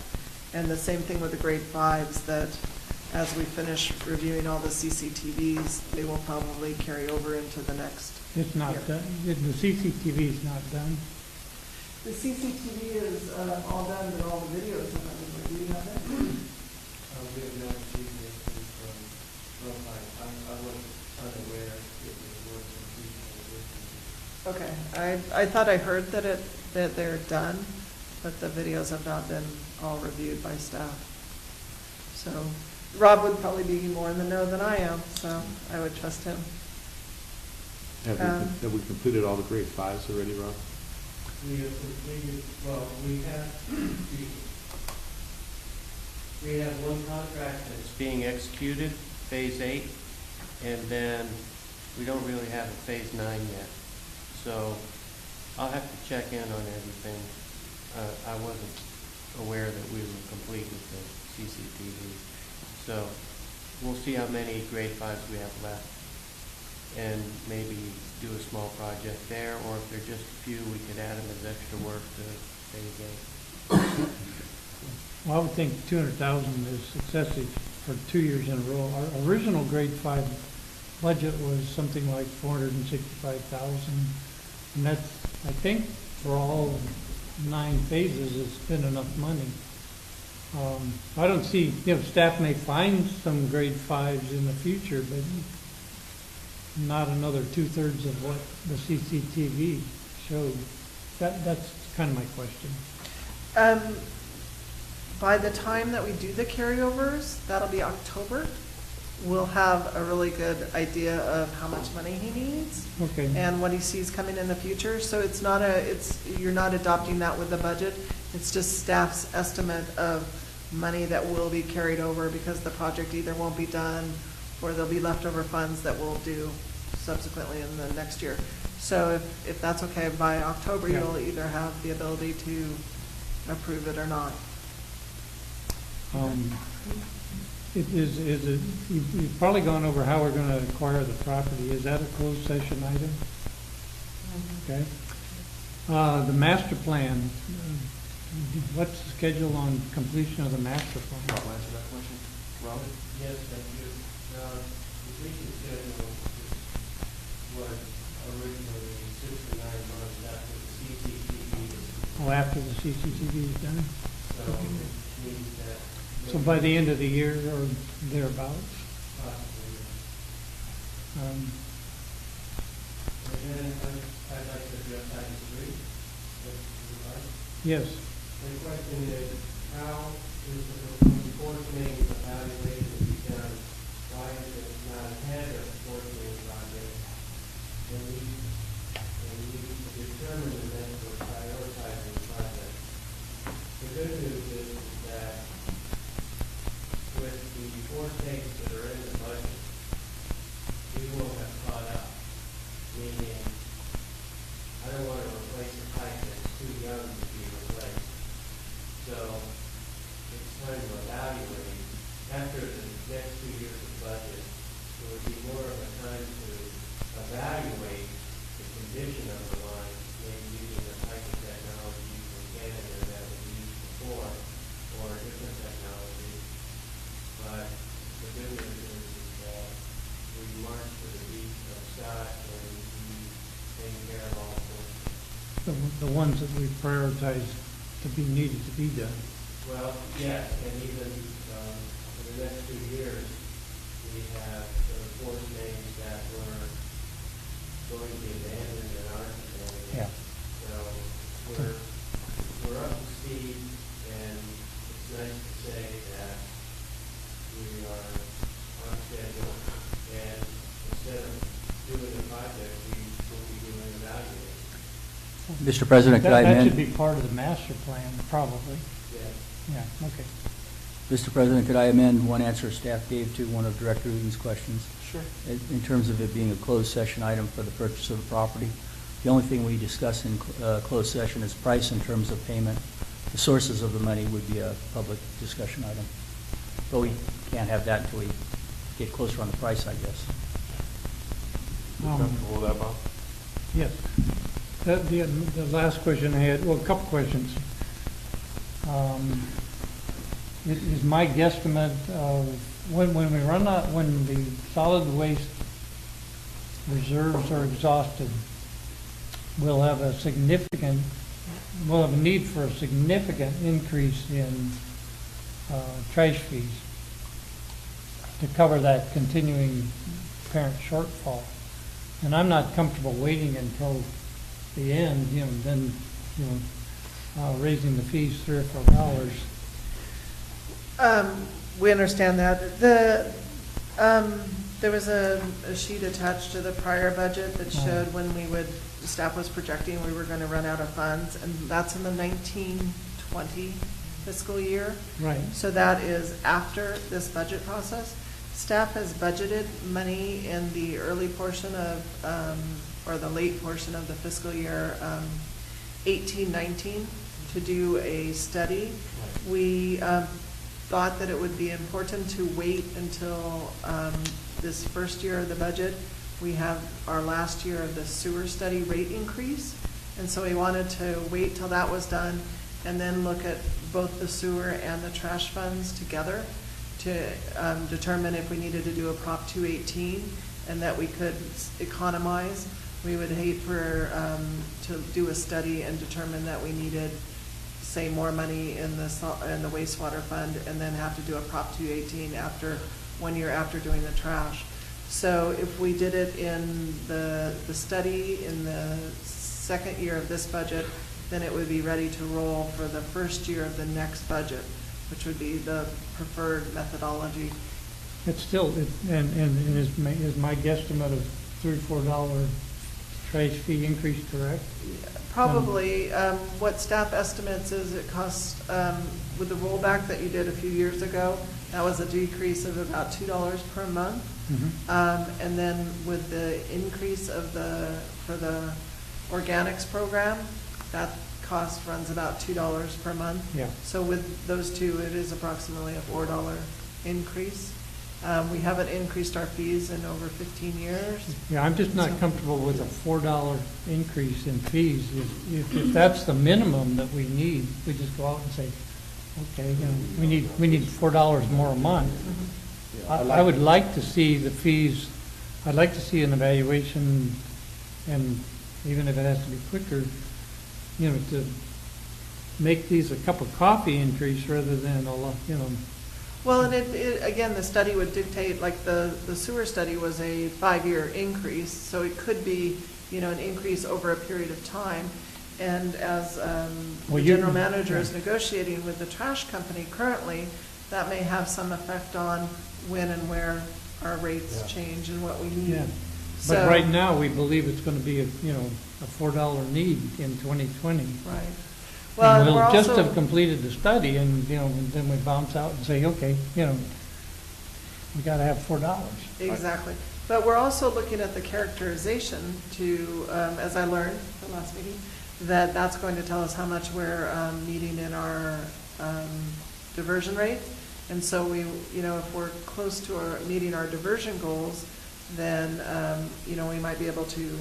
And the same thing with the grade 5s, that as we finish reviewing all the CCTVs, they will probably carry over into the next. It's not year. done, the CCTV is not done. The CCTV is all done, but all the videos are done. Do you have that? We have not received anything from Mike. I wasn't unaware it was working. Okay, I thought I heard that they're done, but the videos have not been all reviewed by staff. So Rob would probably be more in the know than I am, so I would trust him. Have we completed all the grade 5s already, Rob? We have completed, well, we have one contract that's being executed, phase 8, and then we don't really have a phase 9 yet. So I'll have to check in on everything. I wasn't aware that we were complete with the CCTV. So we'll see how many grade 5s we have left, and maybe do a small project there, or if they're just a few, we could add them as extra work to phase 8. Well, I would think 200,000 is excessive for 2 years in a row. Our original grade 5 budget was something like 465,000, and that's, I think, for all 9 phases, it's been enough money. I don't see, staff may find some grade 5s in the future, but not another 2/3 of what the CCTV showed. That's kind of my question. By the time that we do the carryovers, that'll be October, we'll have a really good idea of how much money he needs Okay. and what he sees coming in the future. So you're not adopting that with the budget. It's just staff's estimate of money that will be carried over because the project either won't be done or there'll be leftover funds that we'll do subsequently in the next year. So if that's okay, by October, Yeah. you'll either have the ability to approve it or not. You've probably gone over how we're going to acquire the property. Is that a closed session item? Okay. The master plan, what's the schedule on completion of the master plan? I'll answer that question. Robert? Yes, thank you. The completion schedule was originally 6 to 9 months after the CCTV, Oh, after the CCTV is done? so it means that. So by the end of the year or thereabouts? Possibly. Um, And then I'd like to address item 3. If you like. Yes. The question is, how is the force main evaluation to be done? Why is it not ahead of the force main project? And we determine the next or prioritizing the project. The good news is that with the force mains that are in the budget, we will have caught up. Meaning, I don't want to replace a pipe that's too young to be replaced. So it's time to evaluate. After the next 2 years of budget, it would be more of a time to evaluate the condition of the line, maybe using the type of technology from Canada that was used before, or a different technology. But the good news is that we march to the beat of Scott and we take care of all the The ones that we prioritize to be needed to be done. Well, yes, and even for the next 2 years, we have the force mains that were going to be abandoned and aren't abandoned. Yeah. So we're up to speed, and it's nice to say that we are on schedule. And instead of doing the project, we will be doing evaluation. Mr. President, could I That should amend? be part of the master plan, probably. Yes. Yeah, okay. Mr. President, could I amend one answer staff gave to one of Director Eaton's questions? Sure. In terms of it being a closed session item for the purchase of the property, the only thing we discuss in closed session is price in terms of payment. The sources of the money would be a public discussion item. But we can't have that until we get closer on the price, I guess. Comfortable with that, Bob? Yes. The last question I had, well, a couple questions. It is my guesstimate of when we run out, when the solid waste reserves are exhausted, we'll have a need for a significant increase in trash fees to cover that continuing apparent shortfall. And I'm not comfortable waiting until the end, then, raising the fees $3 or $4. We understand that. There was a sheet attached to the prior budget that showed when staff was projecting we were going to run out of funds, and that's in the 1920 fiscal year. Right. So that is after this budget process. Staff has budgeted money in the early portion of, or the late portion of the fiscal year 18-19 to do a study. We thought that it would be important to wait until this first year of the budget. We have our last year of the sewer study rate increase, and so we wanted to wait till that was done and then look at both the sewer and the trash funds together to determine if we needed to do a Prop 218 and that we could economize. We would hate for to do a study and determine that we needed, say, more money in the wastewater fund and then have to do a Prop 218 after 1 year after doing the trash. So if we did it in the study in the second year of this budget, then it would be ready to roll for the first year of the next budget, which would be the preferred methodology. It's still, and is my guesstimate of $3 or $4 trash fee increase correct? Probably. What staff estimates is it costs, with the rollback that you did a few years ago, that was a decrease of about $2 per month. Mm-hmm. And then with the increase of for the organics program, that cost runs about $2 per month. Yeah. So with those two, it is approximately a $4 increase. We haven't increased our fees in over 15 years. Yeah, I'm just not comfortable with a $4 increase in fees. If that's the minimum that we need, we just go out and say, okay, you know, we need $4 more a month. I would like to see the fees, I'd like to see an evaluation, and even if it has to be quicker, you know, to make these a cup of coffee increase rather than a lot, you know. Well, and again, the study would dictate, like the sewer study was a 5-year increase, so it could be, you know, an increase over a period of time. And as the general manager is negotiating with the trash company currently, that may have some effect on when and where our rates change and what we need. Yeah. So, But right now, we believe it's going to be a $4 need in 2020. right. Well, And and we're we'll just also, have completed the study, and, you know, and then we bounce out and say, okay, you know, we got to have $4. exactly. But we're also looking at the characterization to, as I learned the last meeting, that's going to tell us how much we're meeting in our diversion rate. And so we, you know, if we're close to meeting our diversion goals, then, you know, we might be able to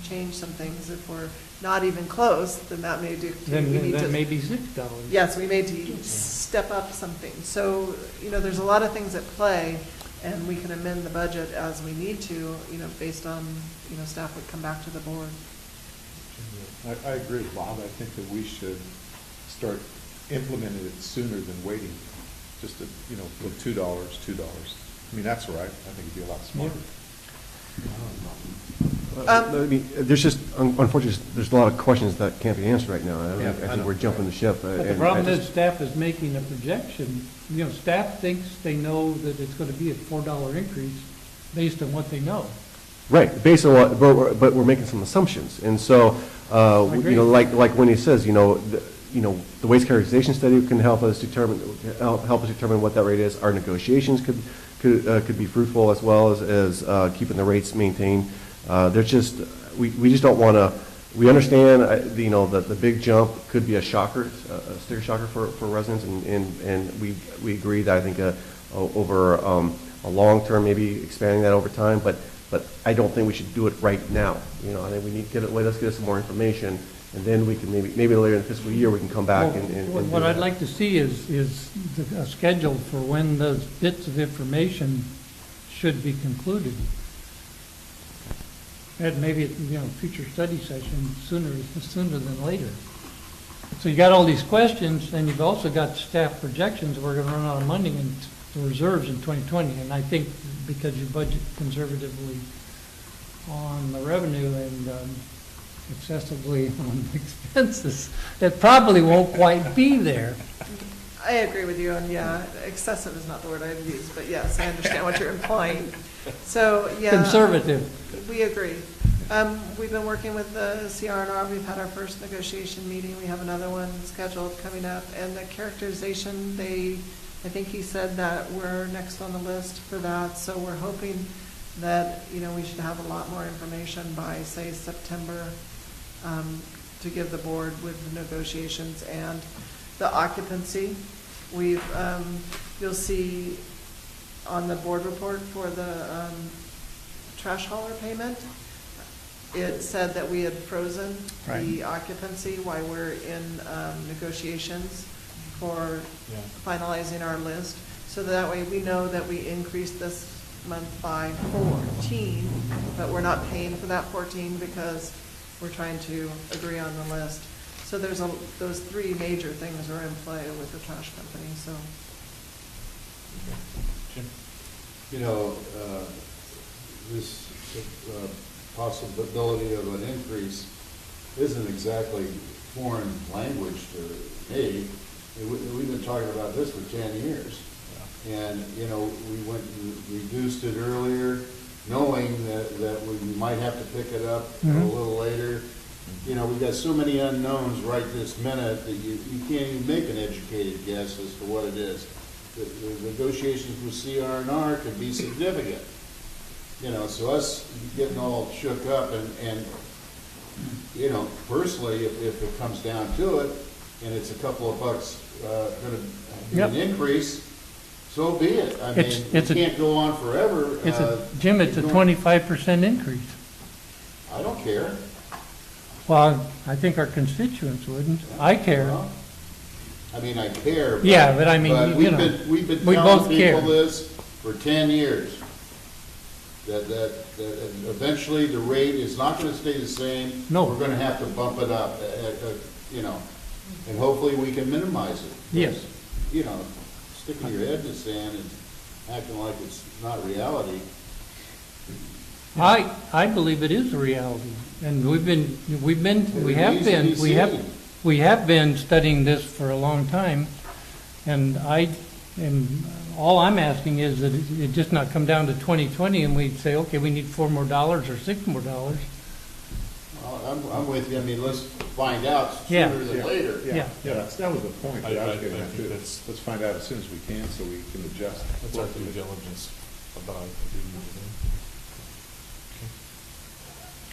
change some things. If we're not even close, then that may dictate. Then that may be $6. Yes, we may need to step up something. So, you know, there's a lot of things at play, and we can amend the budget as we need to, you know, based on, you know, staff would come back to the board. I agree, Bob. I think that we should start implementing it sooner than waiting. Just to, you know, go $2. I mean, that's right. I think it'd be a lot smarter. I mean, there's just, unfortunately, there's a lot of questions that can't be answered right now. Yeah, I I think know. we're jumping the ship. But the problem is, staff is making a projection. You know, staff thinks they know that it's going to be a $4 increase based on what they know. Right, based on what, but we're making some assumptions. And so, agree. you know, like Winnie says, you know, the waste characterization study can help us determine what that rate is. Our negotiations could be fruitful, as well as keeping the rates maintained. There's just, we just don't want to, we understand, you know, that the big jump could be a shocker, a sticker shocker for residents, and we agree that I think over a long term, maybe expanding that over time, but I don't think we should do it right now. You know, I think we need to let's get some more information, and then we can maybe later in the fiscal year, we can come back and What do I'd that. like to see is a schedule for when those bits of information should be concluded. And maybe, you know, future study session sooner than later. So you got all these questions, and you've also got staff projections. We're going to run out of money in the reserves in 2020, and I think because you budget conservatively on the revenue and excessively on expenses, it probably won't quite be there. I agree with you, and yeah, excessive is not the word I'd use, but yes, I understand what you're implying. So, yeah. Conservative. We agree. We've been working with the CR&R. We've had our first negotiation meeting. We have another one scheduled coming up. And the characterization, I think he said that we're next on the list for that. So we're hoping that, you know, we should have a lot more information by, say, September to give the board with the negotiations and the occupancy. You'll see on the board report for the trash hauler payment, it said that we had frozen the occupancy while we're in negotiations for finalizing our list. So that way we know that we increased this month by 14, but we're not paying for that 14 because we're trying to agree on the list. So there's those three major things are in play with the trash company, so. Jim? You know, this possibility of an increase isn't exactly foreign language to me. We've been talking about this for 10 years. And, you know, we went and reduced it earlier, knowing that we might have to pick it up a little later. You know, we've got so many unknowns right this minute that you can't even make an educated guess as to what it is. The negotiations with CR&R could be significant. You know, so us getting all shook up and you know, personally, if it comes down to it, and it's a couple of bucks going to be an increase, So be it. I It's- mean, it's we a- can't go on forever. Jim, it's a Going- 25% increase. I don't care. Well, I think our constituents wouldn't. I care. Well, I mean, I care. Yeah, but I mean, you we've know, we've been we telling both people care. this for 10 years. That eventually the rate is not gonna stay the same. No. We're gonna have to bump it up, you know, and hopefully we can minimize it. Yes. You know, sticking your head in the sand and acting like it's not reality. I believe it is a reality, and we have been studying this for a long time, and all I'm asking is that it just not come down to 2020 and we say, okay, we need $4 more or $6 more. Well, I'm with you. I mean, let's find out Yeah. sooner than later. Yeah. That was the point that I was getting I at, think too. that's- Let's find out as soon as we can so we can adjust. That's our due diligence about it.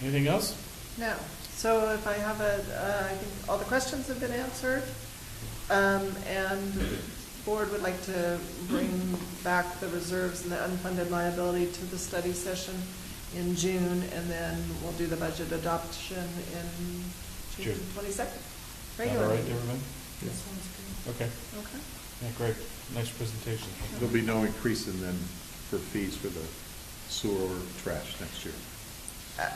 Okay. Anything else? No. So if I have I think all the questions have been answered. And the board would like to bring back the reserves and the unfunded liability to the study session in June, and then we'll do the budget adoption in June June. 22nd. Is that all Regularly. right, everybody? That sounds good. Okay. Okay. Yeah, great. Nice presentation. There'll be no increase in then for fees for the sewer or trash next year.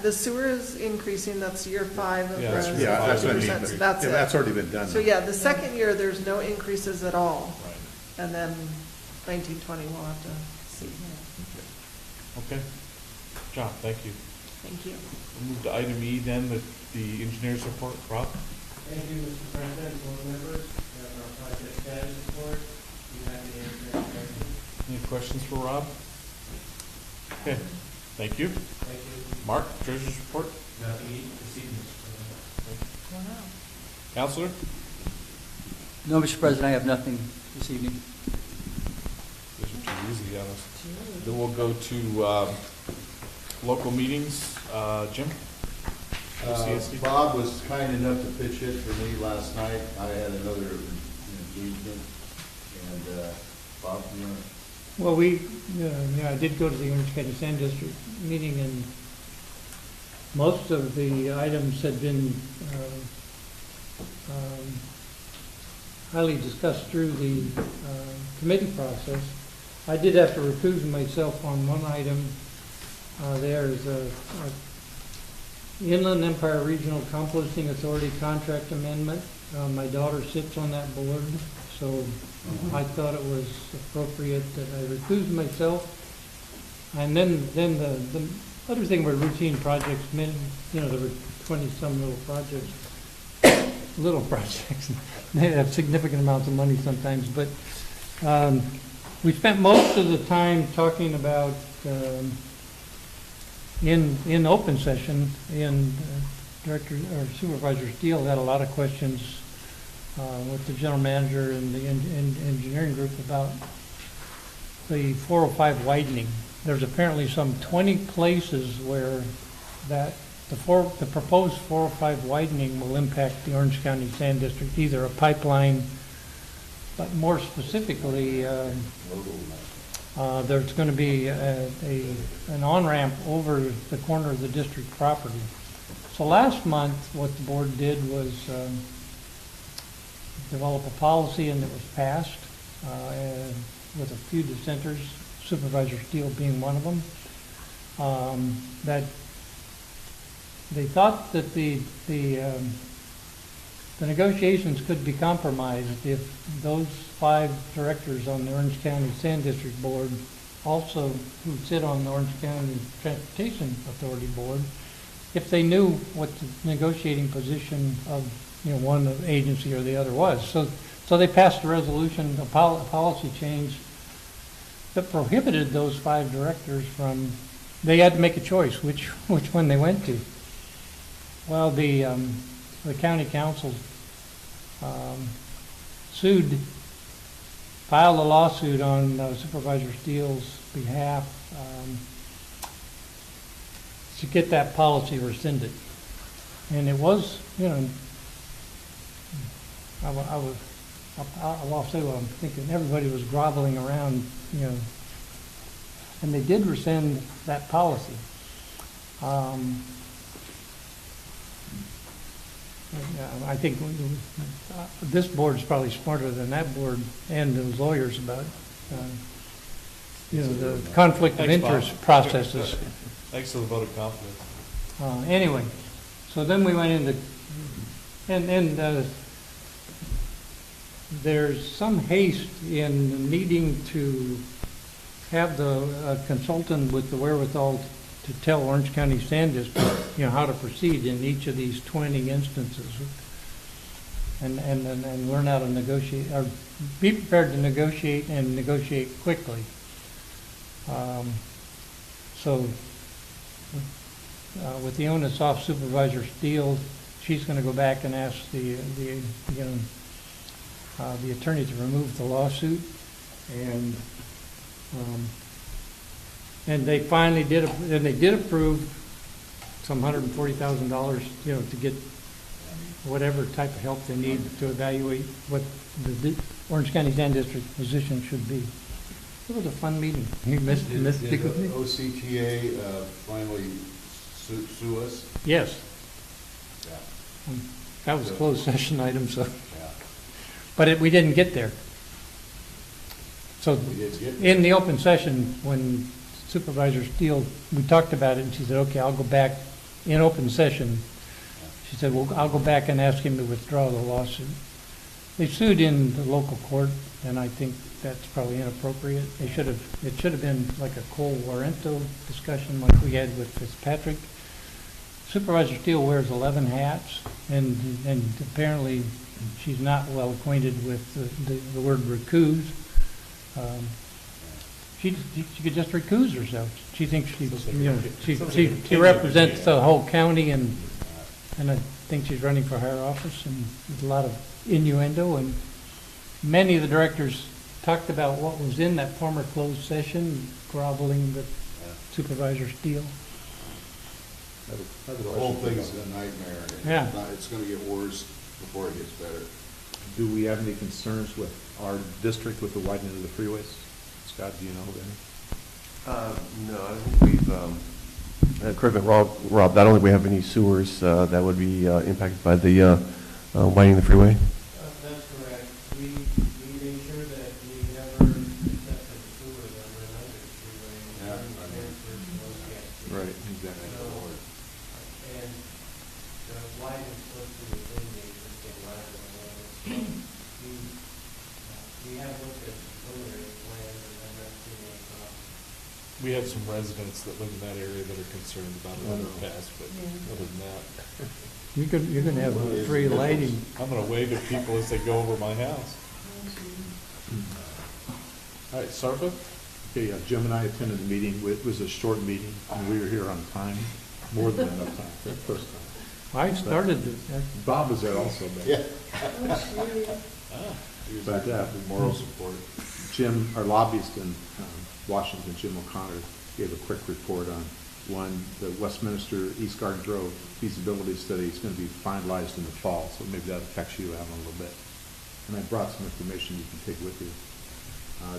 The sewer is increasing, that's year 5 of the Yeah, that's right. Yeah, that's what I mean. 50%, but- so that's yeah, it. That's already been done. So yeah, the second year, there's no increases at all, Right. and then 1920, we'll have to see. Okay. John, thank you. Thank you. We'll move to item E then, the engineer's report. Rob? Thank you, Mr. President, board members, we have our project status report. Be happy to answer any questions. Any questions for Rob? Okay, thank you. Thank you. Mark, treasurer's report. Nothing this evening, Mr. President. Counselor? No, Mr. President, I have nothing this evening. These are too easy on us. Then we'll go to local meetings. Jim? CSD? Bob was kind enough to pitch it for me last night. I had another engagement, and Bob, you want to? Well, I did go to the Orange County Sand District meeting, and most of the items had been highly discussed through the committee process. I did have to recuse myself on one item. There's a Inland Empire Regional Composting Authority contract amendment. My daughter sits on that board, so I thought it was appropriate that I recused myself. And then the other thing were routine projects, there were 20-some little projects. They have significant amounts of money sometimes, but we spent most of the time talking about, in open session, and Director or Supervisor Steele had a lot of questions with the general manager and the engineering group about the 405 widening. There's apparently some 20 places where the proposed 405 widening will impact the Orange County Sand District, either a pipeline, but more specifically, there's going to be an on-ramp over the corner of the district property. So last month, what the board did was develop a policy, and it was passed with a few dissenters, Supervisor Steele being one of them, that they thought that the negotiations could be compromised if those 5 directors on the Orange County Sand District Board, also who sit on the Orange County Transportation Authority Board, if they knew what the negotiating position of one agency or the other was. So they passed a resolution, a policy change that prohibited those 5 directors from. They had to make a choice which one they went to. Well, the county council filed a lawsuit on Supervisor Steele's behalf to get that policy rescinded. And it was, I I'll say what I'm thinking. Everybody was groveling around, and they did rescind that policy. I think this board's probably smarter than that board and those lawyers about, the conflict of Thanks, Bob. interest processes. Thanks for the vote of confidence. Anyway, so then we went into, and there's some haste in needing to have the consultant with the wherewithal to tell Orange County Sand District, how to proceed in each of these 20 instances, and learn how to negotiate, or be prepared to negotiate and negotiate quickly. So with the onus off Supervisor Steele, she's going to go back and ask the attorney to remove the lawsuit, and they finally did, and they did approve some $140,000, to get whatever type of help they need to evaluate what the Orange County Sand District position should be. It was a fun meeting. You missed Did it the with me? OCTA finally sue us? Yes, Yeah. that was a closed session item, so, Yeah. but we didn't get there. So We did get in the open session, when Supervisor Steele, we talked about it, and she said, okay, I'll go back in open session. She said, well, I'll go back and ask him to withdraw the lawsuit. They sued in the local court, and I think that's probably inappropriate. It should have been like a Cole Warrento discussion like we had with Fitzpatrick. Supervisor Steele wears 11 hats, and apparently she's not well acquainted with the word recuse. She could just recuse herself. She thinks she represents the whole county, and I think she's running for higher office, and there's a lot of innuendo, and many of the directors talked about what was in that former closed session, groveling with Supervisor Steele. The whole thing's a nightmare. Yeah. It's going to get worse before it gets better. Do we have any concerns with our district with the widening of the freeways? Scott, do you know of any? No, I think we've, correct me, Rob, I don't think we have any sewers that would be impacted by the widening the freeway. That's correct. We made sure that we never accepted sewer that were under the freeway. Yeah, I mean, Right, exactly. And the widening supposed to be within the existing right of way. We have looked at preliminary plans and have not seen any problems. We have some residents that live in that area that are concerned about it in the past, but other than that, You're going to have free lighting. I'm going to wave at people as they go over my house. All right, Sarva? Okay, Jim and I attended the meeting. It was a short meeting, and we were here on time, more than enough time for the first time. I started it. Bob was there also, but. Yeah. But, moral support. Jim, our lobbyist in Washington, Jim O'Connor, gave a quick report on, one, the Westminster East Garden Grove feasibility study is going to be finalized in the fall, so maybe that affects you out a little bit. And I brought some information you can take with you.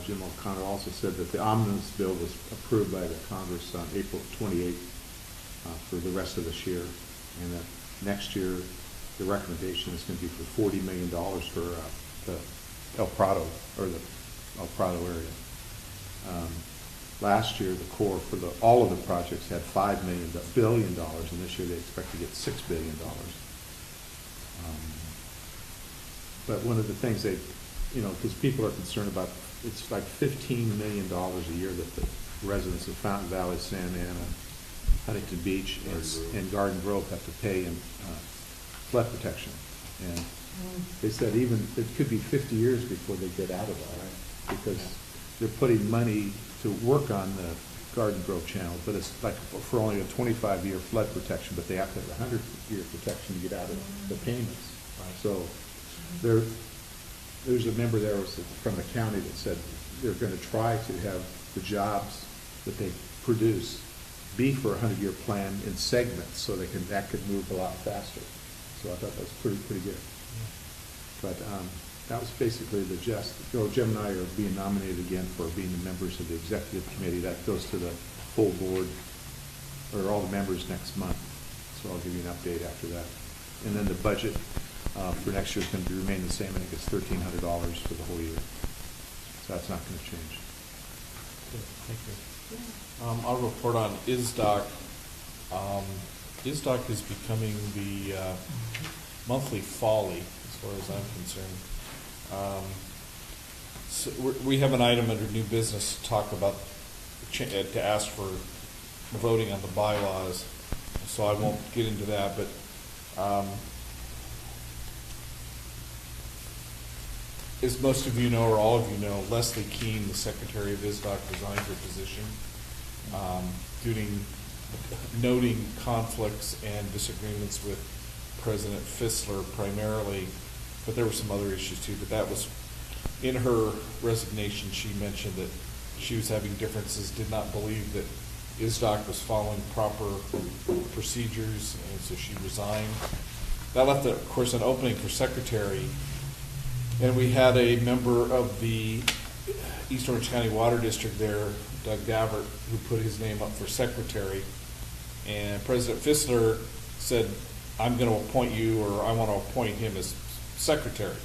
Jim O'Connor also said that the omnibus bill was approved by the Congress on April 28th for the rest of this year, and that next year the recommendation is going to be for $40 million for the El Prado, or the El Prado area. Last year, the Corps for all of the projects had $5 billion, and this year they expect to get $6 billion. But one of the things they, because people are concerned about, it's like $15 million a year that the residents of Fountain Valley, Santa Ana, Huntington Beach, and Garden Grove have to pay in flood protection. And they said even, it could be 50 years before they get out of that, because they're putting money to work on the Garden Grove channel, but it's like for only a 25-year flood protection, but they have to have a 100-year protection to get out of the payments. So there's a member there from the county that said they're going to try to have the jobs that they produce be for a 100-year plan in segments, so that could move a lot faster. So I thought that was pretty good. But That was basically the gist. Jim and I are being nominated again for being the members of the executive committee. That goes to the full board, or all the members next month. So I'll give you an update after that. And then the budget for next year is going to remain the same. I think it's $1,300 for the whole year. So that's not going to change. Thank you. I'll report on ISDOC. ISDOC is becoming the monthly folly, as far as I'm concerned. So we have an item under new business to talk about, to ask for voting on the bylaws, so I won't get into that, but as most of you know, or all of you know, Leslie Keene, the secretary of ISDOC, resigned her position, noting conflicts and disagreements with President Fissler primarily, but there were some other issues too. But that was, in her resignation, she mentioned that she was having differences, did not believe that ISDOC was following proper procedures, and so she resigned. That left, of course, an opening for secretary. And we had a member of the East Orange County Water District there, Doug Davert, who put his name up for secretary. And President Fissler said, I'm going to appoint you, or I want to appoint him as secretary.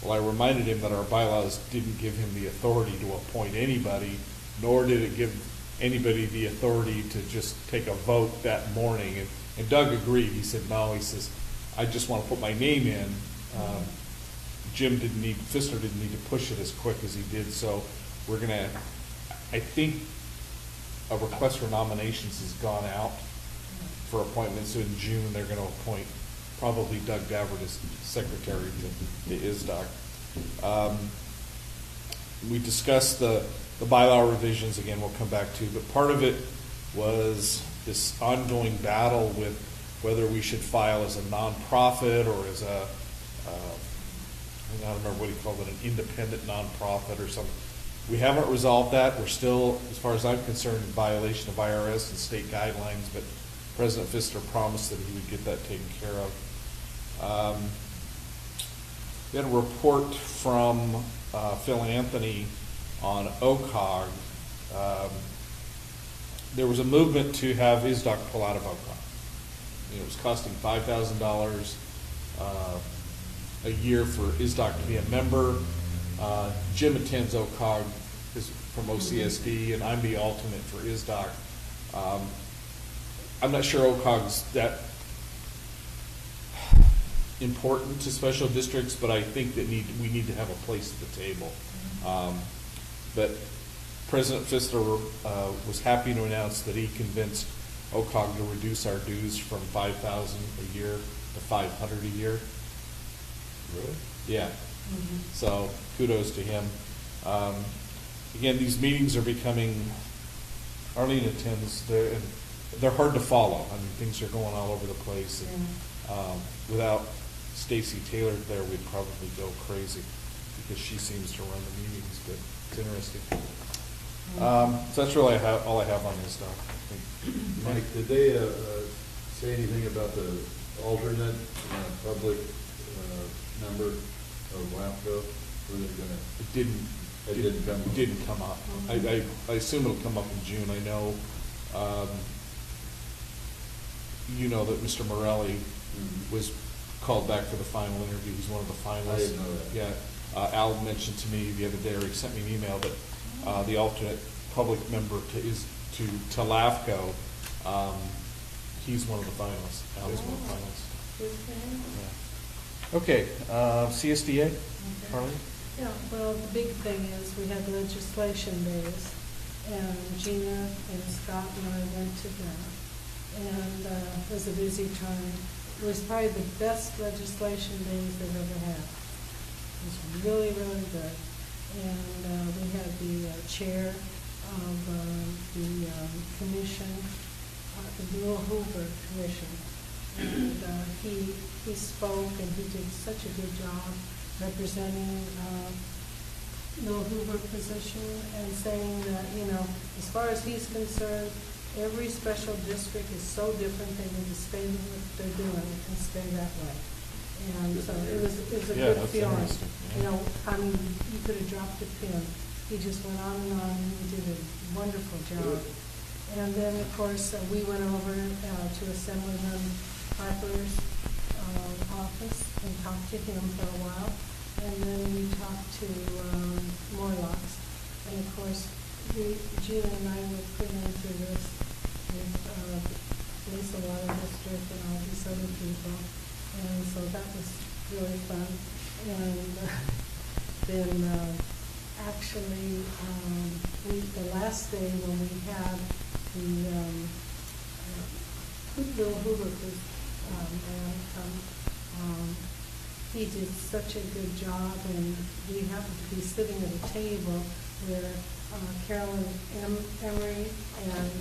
Well, I reminded him that our bylaws didn't give him the authority to appoint anybody, nor did it give anybody the authority to just take a vote that morning. And Doug agreed. He said, no, he says, I just want to put my name in. Fissler didn't need to push it as quick as he did, so we're going to, I think a request for nominations has gone out for appointments. So in June, they're going to appoint probably Doug Davert as secretary to ISDOC. We discussed the bylaw revisions, again, we'll come back to, but part of it was this ongoing battle with whether we should file as a nonprofit or as a, I don't remember what he called it, an independent nonprofit or something. We haven't resolved that. We're still, as far as I'm concerned, in violation of IRS and state guidelines, but President Fissler promised that he would get that taken care of. We had a report from Phil Anthony on OCOG. There was a movement to have ISDOC pull out of OCOG. It was costing $5,000 a year for ISDOC to be a member. Jim attends OCOG from OCSD, and I'm the alternate for ISDOC. I'm not sure OCOG's that important to special districts, but I think that we need to have a place at the table. But President Fissler was happy to announce that he convinced OCOG to reduce our dues from $5,000 a year to $500 a year. Really? Yeah. So kudos to him. Again, these meetings are becoming, Arlene attends, they're hard to follow. I mean, things are going all over the place. And, without Stacy Taylor there, we'd probably go crazy because she seems to run the meetings, but it's interesting. So that's really all I have on this stuff. Mike, did they say anything about the alternate public member of WAPCO? Were they gonna? It didn't come up. I assume it'll come up in June. I know, you know that Mr. Morelli was called back for the final interview. He's one of the finalists. I didn't know that. Yeah. Al mentioned to me the other day, or he sent me an email, that the alternate public member to LAFCO, he's one of the finalists. Al is one of the finalists. Yeah. Okay, CSDA, Harley? Yeah, well, the big thing is we had legislation days, and Gina and Scott and I went to that, and it was a busy time. It was probably the best legislation days they've ever had. It was really, really good. And we had the chair of the commission, the Bill Hoover Commission. And he spoke, and he did such a good job representing Bill Hoover's position and saying that, you know, as far as he's concerned, every special district is so different, they need to stay what they're doing and stay that way. And so it was a good feeling. Interesting. You know, I mean, you could have dropped a pin. He just went on, and he did a wonderful job. And then, of course, we went over to Assemblyman Harper's office and talked to him for a while. And then we talked to Morlocks. And of course, Gina and I were put into this with Mesa Water District and all these other people. And so that was really fun. And then actually, the last day when we had the Bill Hoover was man come, he did such a good job, and we happened to be sitting at a table where Carolyn Emery and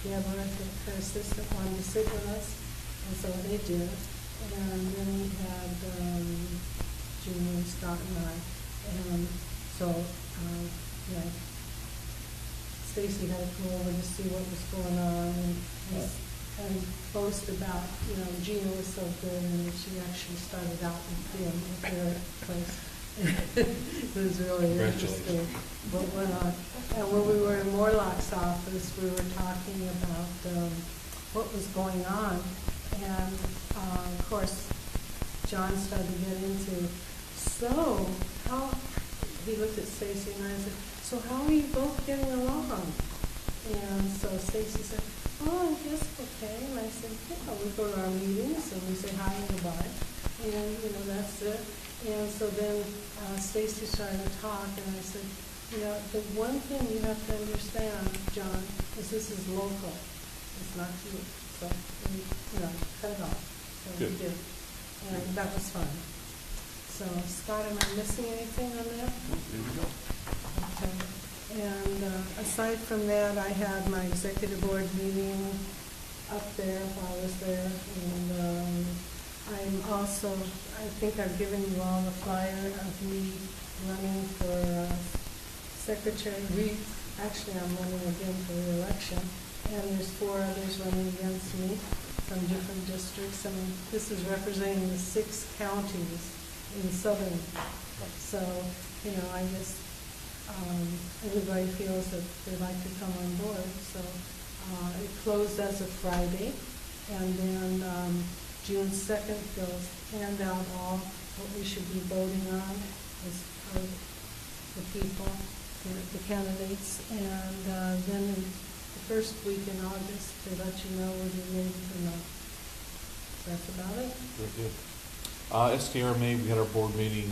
Deborah, her assistant, wanted to sit with us, and so they did. And then we had Junior and Scott and I, and so yeah, Stacy had to come over to see what was going on and boast about, you know, Gina was so good, and she actually started out with them at their place. It was really interesting what went on. And when we were in Morlock's office, we were talking about what was going on. And, of course, John started to get into, so how, he looked at Stacy and I said, so how are you both getting along? And so Stacy said, oh, I guess okay. And I said, yeah, we go to our meetings and we say hi and goodbye. And, you know, that's it. And so then Stacy started to talk, and I said, you know, the one thing you have to understand, John, is this is local. It's not you. So, you know, cut it off. So we did. And that was fun. So, Scott, am I missing anything on that? There we go. Okay. And aside from that, I had my executive board meeting up there while I was there. And I'm also, I think I've given you all the flyer of me running for secretary. Actually, I'm running again for re-election. And there's 4 others running against me from different districts. I mean, this is representing the 6 counties in southern. So, you know, I guess everybody feels that they'd like to come on board. So it closed as of Friday. And then June 2nd, they'll hand out all what we should be voting on as for the people, the candidates. And then the first week in August, to let you know whether you made it or not. That's about it. Very good. SDRMA, we had our board meeting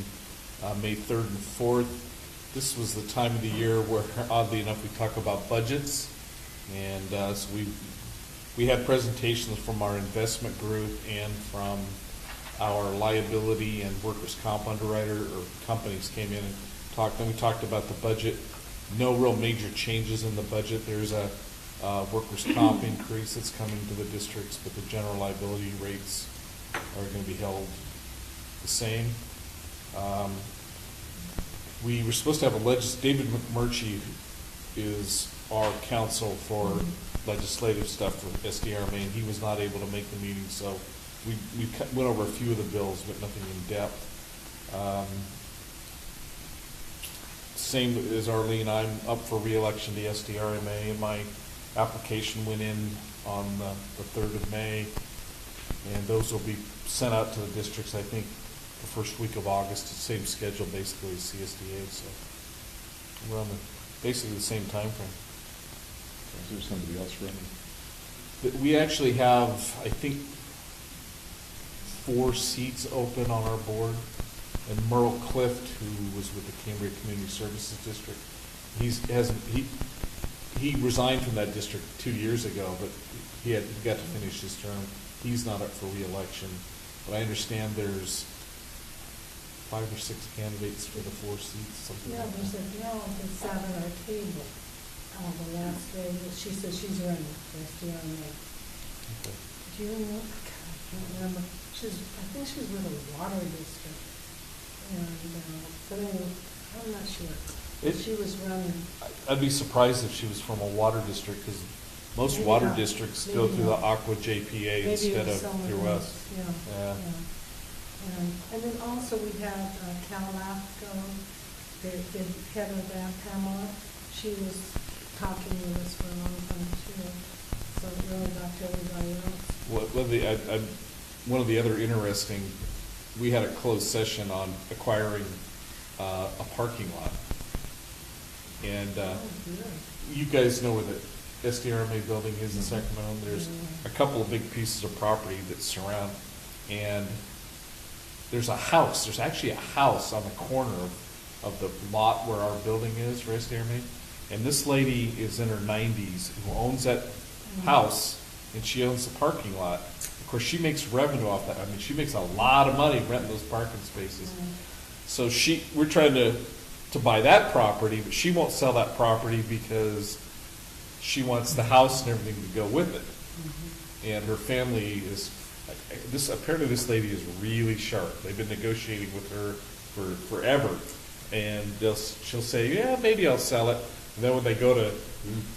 May 3rd and 4th. This was the time of the year where, oddly enough, we talk about budgets. And so we had presentations from our investment group and from our liability and workers' comp underwriter or companies came in and talked. Then we talked about the budget. No real major changes in the budget. There's a workers' comp increase that's coming to the districts, but the general liability rates are going to be held the same. We were supposed to have David McMurchie is our counsel for legislative stuff for SDRMA, and he was not able to make the meeting, so we went over a few of the bills, but nothing in depth. Same as Arlene, I'm up for re-election to SDRMA, and my application went in on the 3rd of May, and those will be sent out to the districts, I think, the first week of August, same schedule basically as CSDA, so we're on basically the same time frame. Is there somebody else running? But we actually have, I think, 4 seats open on our board. And Merle Clift, who was with the Cambria Community Services District, he resigned from that district 2 years ago, but he got to finish his term. He's not up for re-election. But I understand there's 5 or 6 candidates for the 4 seats, something Yeah, like there's that. a gal that sat at our table the last day, that she said she's running for SDRMA. Okay. Do you know? God, I can't remember. I think she's with a water district. And, but anyway, I'm not sure. She was running. I'd be surprised if she was from a water district, because most Maybe water not. Districts Maybe go through the not. Aqua JPA Maybe it instead was of someone through else. us. Yeah. Yeah. And then also we have Cal Lafco, the head of that, Pamela. She was talking with us for a long time too, so it really got to everybody else. One of the other interesting, we had a closed session on acquiring a parking lot. And you guys know where the SDRMA building is in Sacramento. There's a couple of big pieces of property that surround, and there's actually a house on the corner of the lot where our building is for SDRMA. And this lady is in her 90s who owns that house, and she owns the parking lot. Of course, she makes revenue off that. I mean, she makes a lot of money renting those parking spaces. So we're trying to buy that property, but she won't sell that property because she wants the house and everything to go with it. And her family is, apparently this lady is really sharp. They've been negotiating with her for forever. And she'll say, yeah, maybe I'll sell it. And then when they go to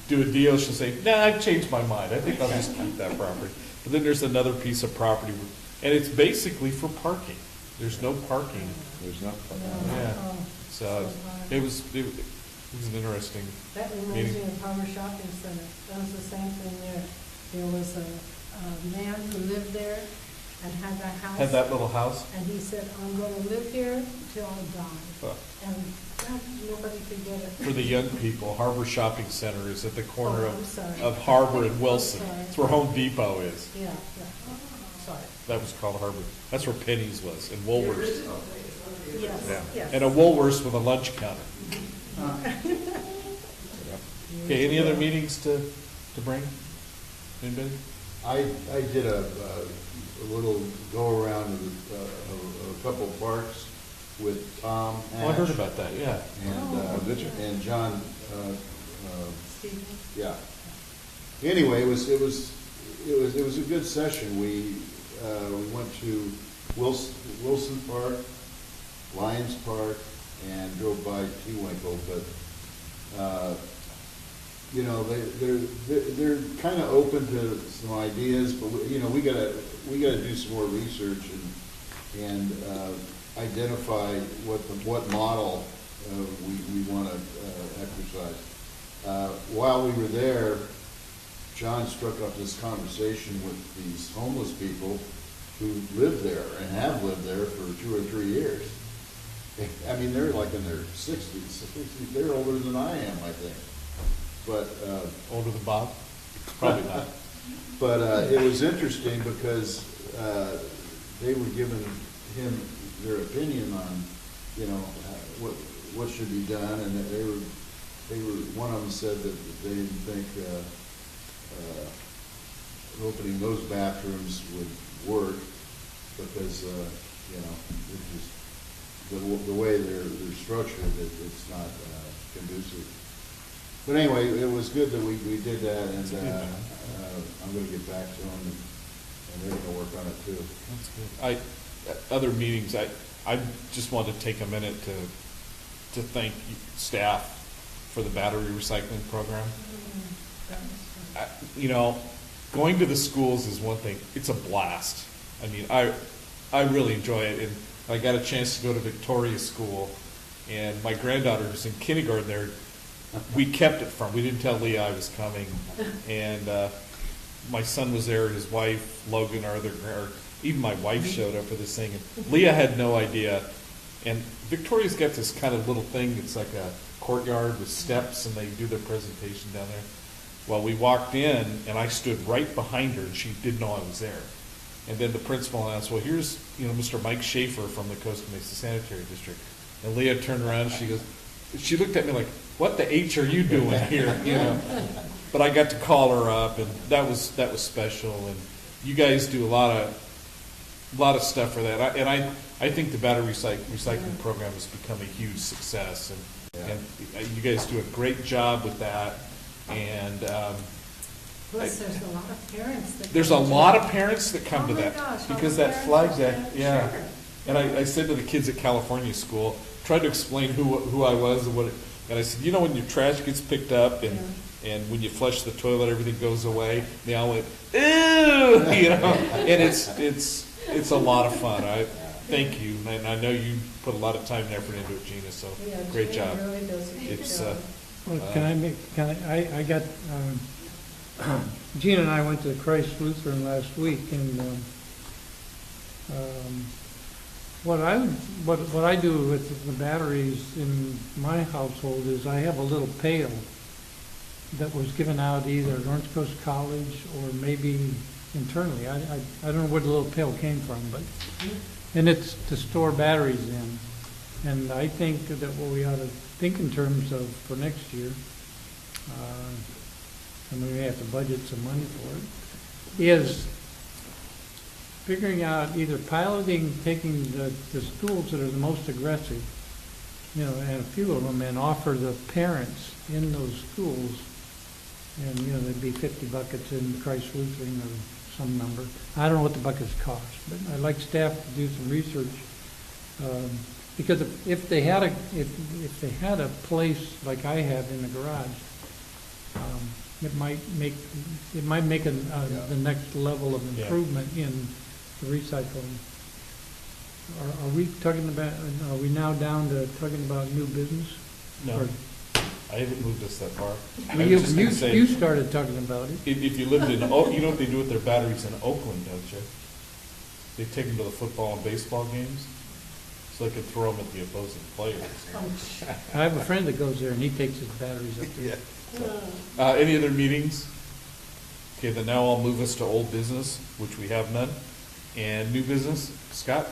do a deal, she'll say, nah, I've changed my mind. I think I'll just keep that property. But then there's another piece of property, and it's basically for parking. There's no parking. There's not. Yeah. So it was an interesting That reminds meeting. me of Palmer Shopping Center. That was the same thing there. There was a man who lived there and had that house. Had that little house? And he said, I'm going to live here till I die. And nobody could get it. For the young people, Harbor Shopping Center is at the corner Oh, I'm sorry. of Harbor and Wilson. I'm sorry. It's where Home Depot is. Yeah. Sorry. That was called Harbor. That's where Penny's was, and Woolworths. Yes, Yeah. yes. And a Woolworths with a lunch counter. Okay, any other meetings to bring? Anybody? I did a little go around of a couple of parks with Tom Hatch. Oh, I heard about that, yeah. And John, Stevens? yeah. Anyway, it was a good session. We went to Wilson Park, Lions Park, and drove by Tewinkle, but you know, they're kind of open to some ideas, but we gotta do some more research and identify what model we want to exercise. While we were there, John struck up this conversation with these homeless people who live there and have lived there for 2 or 3 years. I mean, they're like in their 60s. They're older than I am, I think. But Older than Bob? Probably not. But it was interesting because they were giving him their opinion on, what should be done, and they were. One of them said that they didn't think opening those bathrooms would work because it just the way they're structured, it's not conducive. But anyway, it was good that we did that, and I'm going to get back to them, and they're going to work on it too. That's good. Other meetings, I just wanted to take a minute to thank staff for the battery recycling program. Going to the schools is one thing. It's a blast. I mean, I really enjoy it, and I got a chance to go to Victoria School, and my granddaughter who's in kindergarten there. We kept it from. We didn't tell Leah I was coming, and my son was there, and his wife, Logan, even my wife showed up for this thing, and Leah had no idea. And Victoria's got this kind of little thing. It's like a courtyard with steps, and they do their presentation down there. Well, we walked in, and I stood right behind her, and she didn't know I was there. And then the principal announced, "Well, here's Mr. Mike Schaefer from the Costa Mesa Sanitary District." And Leah turned around, and she looked at me like, "What the H are you doing here?" But I got to call her up, and that was special. And you guys do a lot of stuff for that. And I think the battery recycling program has become a huge success, and you guys do a great job with that. And Plus, there's a lot of parents that. there's a lot of parents that come Oh to my that gosh, because all the that flag parents day, are yeah. sure. And I said to the kids at California School, tried to explain who I was and and I said, when your trash gets picked up and when you flush the toilet, everything goes away. And they all went, ew, and it's a lot of fun. thank you, and I know you put a lot of time and effort into it, Gina, so Yeah, great Gina job. really does a good It's, job. Well, I got, Gina and I went to Christ Lutheran last week, and what I do with the batteries in my household is I have a little pail that was given out either at Orange Coast College or maybe internally. I don't know where the little pail came from, but, and it's to store batteries in. And I think that what we ought to think in terms of for next year, and we may have to budget some money for it, is figuring out either piloting, taking the schools that are the most aggressive, and a few of them, and offer the parents in those schools, and, there'd be 50 buckets in Christ Lutheran or some number. I don't know what the buckets cost, but I'd like staff to do some research. Because if they had a place like I have in the garage, it might make the next level of improvement in the recycling. Are we talking about? Are we now down to talking about new business? No, Or- I haven't moved us that far. I Well, was just gonna say, you started talking about it. if you lived in, you know what they do with their batteries in Oakland, don't you? They take them to the football and baseball games, so they can throw them at the opposing players. I have a friend that goes there, and he takes his batteries up there. Any other meetings? Okay, then now I'll move us to old business, which we have none, and new business. Scott?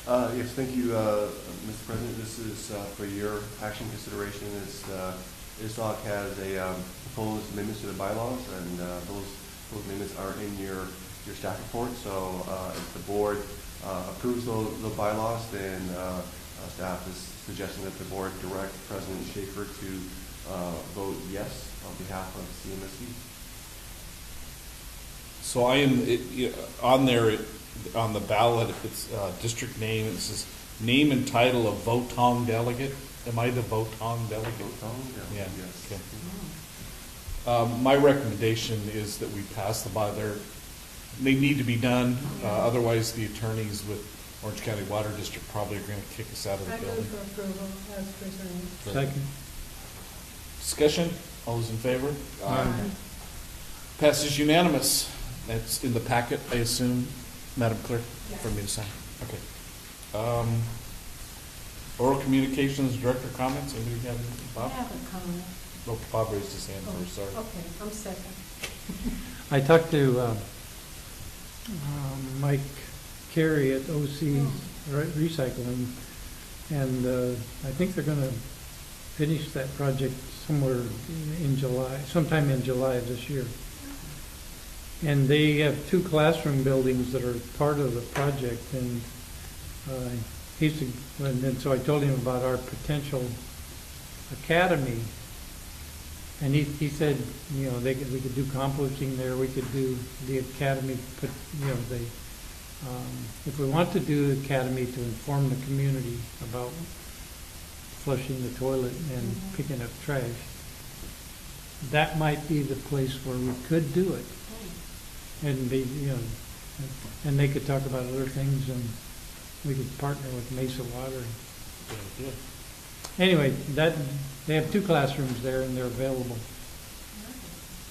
Yes, thank you, Mr. President. This is for your action consideration. ISOC has a proposed amendments to the bylaws, and those amendments are in your staff report. So if the board approves the bylaws, then staff is suggesting that the board direct President Schaefer to vote yes on behalf of CMSD. So I am, on there, on the ballot, if it's district name, it says name and title of Votong delegate. Am I the Votong delegate? Yeah, Yes. okay. My recommendation is that we pass the bylaw. They need to be done, otherwise the attorneys with Orange County Water District probably are going to kick us out of the I building. move for approval as presented. Second. Discussion? All those in favor? Aye. Passes unanimous. That's in the packet, I assume, Madam Clerk, for me to sign. Okay. Oral communications, director comments, anybody have anything? I Bob? have a comment. Oh, Bob raised his hand Oh, first, sorry. Okay, I'm second. I talked to Mike Carey at OC Recycling, and I think they're going to finish that project somewhere in July, sometime in July of this year. And they have 2 classroom buildings that are part of the project, and so I told him about our potential academy. And he said, we could do composting there, we could do the academy, but, if we want to do the academy to inform the community about flushing the toilet and picking up trash, that might be the place where we could do it. And and they could talk about other things, and we could partner with Mesa Water. Yeah. Anyway, they have 2 classrooms there, and they're available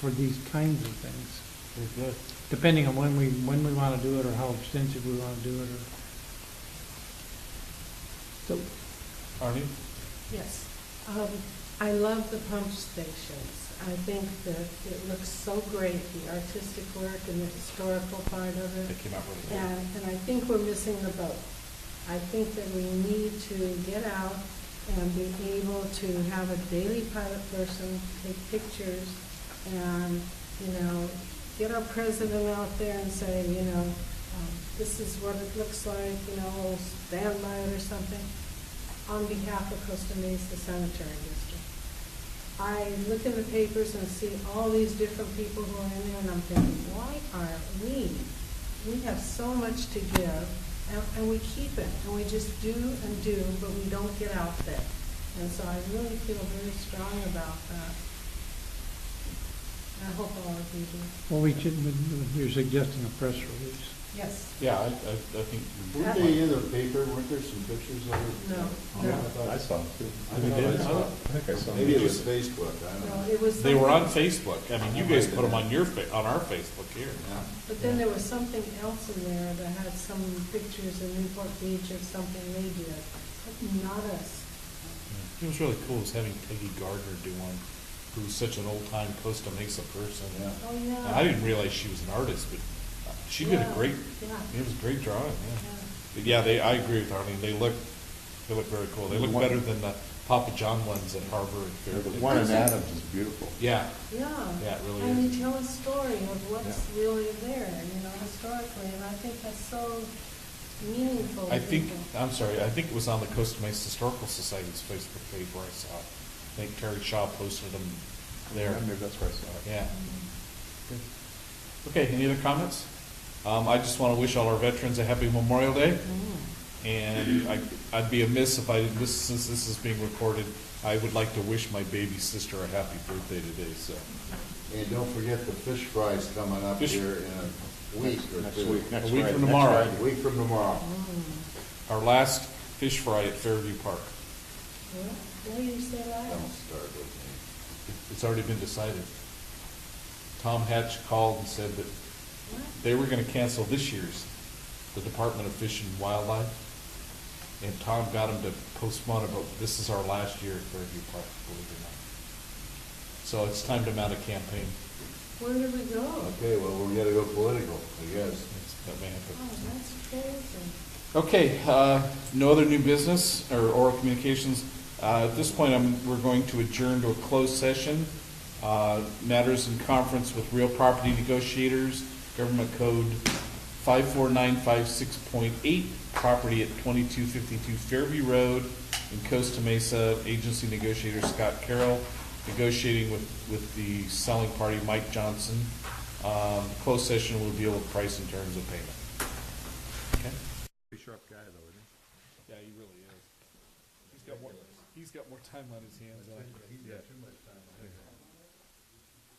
for these kinds of things, Very good. depending on when we want to do it or how extensive we want to do it. So, Arnie? Yes. I love the pump stations. I think that it looks so great, the artistic work and the historical part of They it. came out really good. And I think we're missing the boat. I think that we need to get out and be able to have a daily pilot person take pictures and, get our president out there and say, this is what it looks like, stand by it or something, on behalf of Costa Mesa Sanitary District. I look in the papers and see all these different people who are in there, and I'm thinking, why aren't we? We have so much to give, and we keep it, and we just do and do, but we don't get out there. And so I really feel very strong about that. I hope all of you do. well, you're suggesting a press release. Yes. Yeah, I think. Weren't they in the paper? Weren't there some pictures of it? No, Yeah, no. I saw it too. I think I saw it. Maybe it was Facebook, I don't No, know. it was. They were on something- Facebook. I mean, you guys put them on your on our Facebook here. Yeah. But then there was something else in there that had some pictures of Newport Beach of something they did, but not us. It was really cool, was having Peggy Gardner do one, who's such an old-time Costa Mesa person. Yeah. Oh, And yeah. I didn't realize she was an artist, but she did a Yeah, great, yeah. it was a great drawing, yeah. Yeah. But yeah, I agree with Arlene, they look very cool. They look better than the Papa John ones at Harbor and The Fairfield. one in Adams is beautiful. Yeah, Yeah. Yeah, it really And is. they tell a story of what's really there, historically, and I think that's so meaningful. I to think, people. I'm sorry, I think it was on the Costa Mesa Historical Society's Facebook page where I saw it. I think Terry Shaw posted them there. Yeah, maybe that's where I saw it. Yeah. Good. Okay, any other comments? I just want to wish all our veterans a happy Memorial Day. And I'd be amiss if I didn't, since this is being recorded, I would like to wish my baby sister a happy birthday today, so. And don't forget the fish fry's coming up Fish- here in a week or Next two. week. A week from tomorrow, A week from tomorrow. our last fish fry at Fairview Park. What do you say that? Don't start with It's already been decided. Tom Hatch called and said that they were gonna cancel this year's, the Department of Fish and Wildlife. And Tom got him to postpone it, but this is our last year at Fairview Park, believe it or not. So it's time to mount a campaign. Where did we go? me. Okay, well, we're gonna go political, I guess. That may happen. Oh, that's crazy. Okay, no other new business or oral communications. At this point, we're going to adjourn to a closed session. Matters in conference with real property negotiators, Government Code 54956.8, property at 2252 Fairview Road in Costa Mesa, agency negotiator Scott Carroll, negotiating with the selling party, Mike Johnson. Closed session will deal with price and terms of payment. Okay? Pretty sharp guy though, isn't he? Yeah, he really is. He's got more time on his hands than I do. Yeah.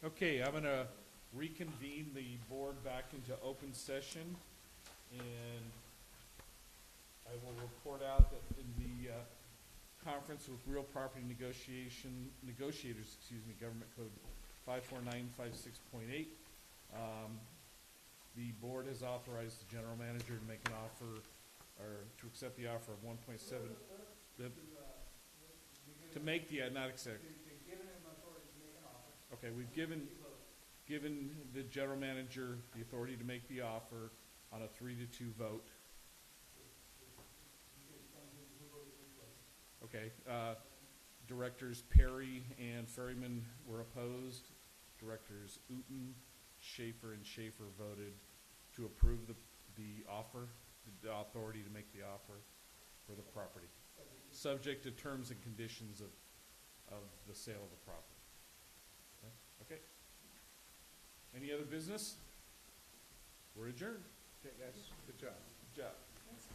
Okay, I'm gonna reconvene the board back into open session, and I will report out that in the conference with real property negotiators, Government Code 54956.8, the board has authorized the general manager to make an offer, or to accept the offer of 1.7, to make the, not accept. Okay, we've given the general manager the authority to make the offer on a 3-2 vote. Okay, directors Perry and Ferryman were opposed. Directors Uten, Schaefer, and Schaefer voted to approve the offer, the authority to make the offer for the property, subject to terms and conditions of the sale of the property. Okay. Any other business? We're adjourned. Okay, guys, good job. Good job. That's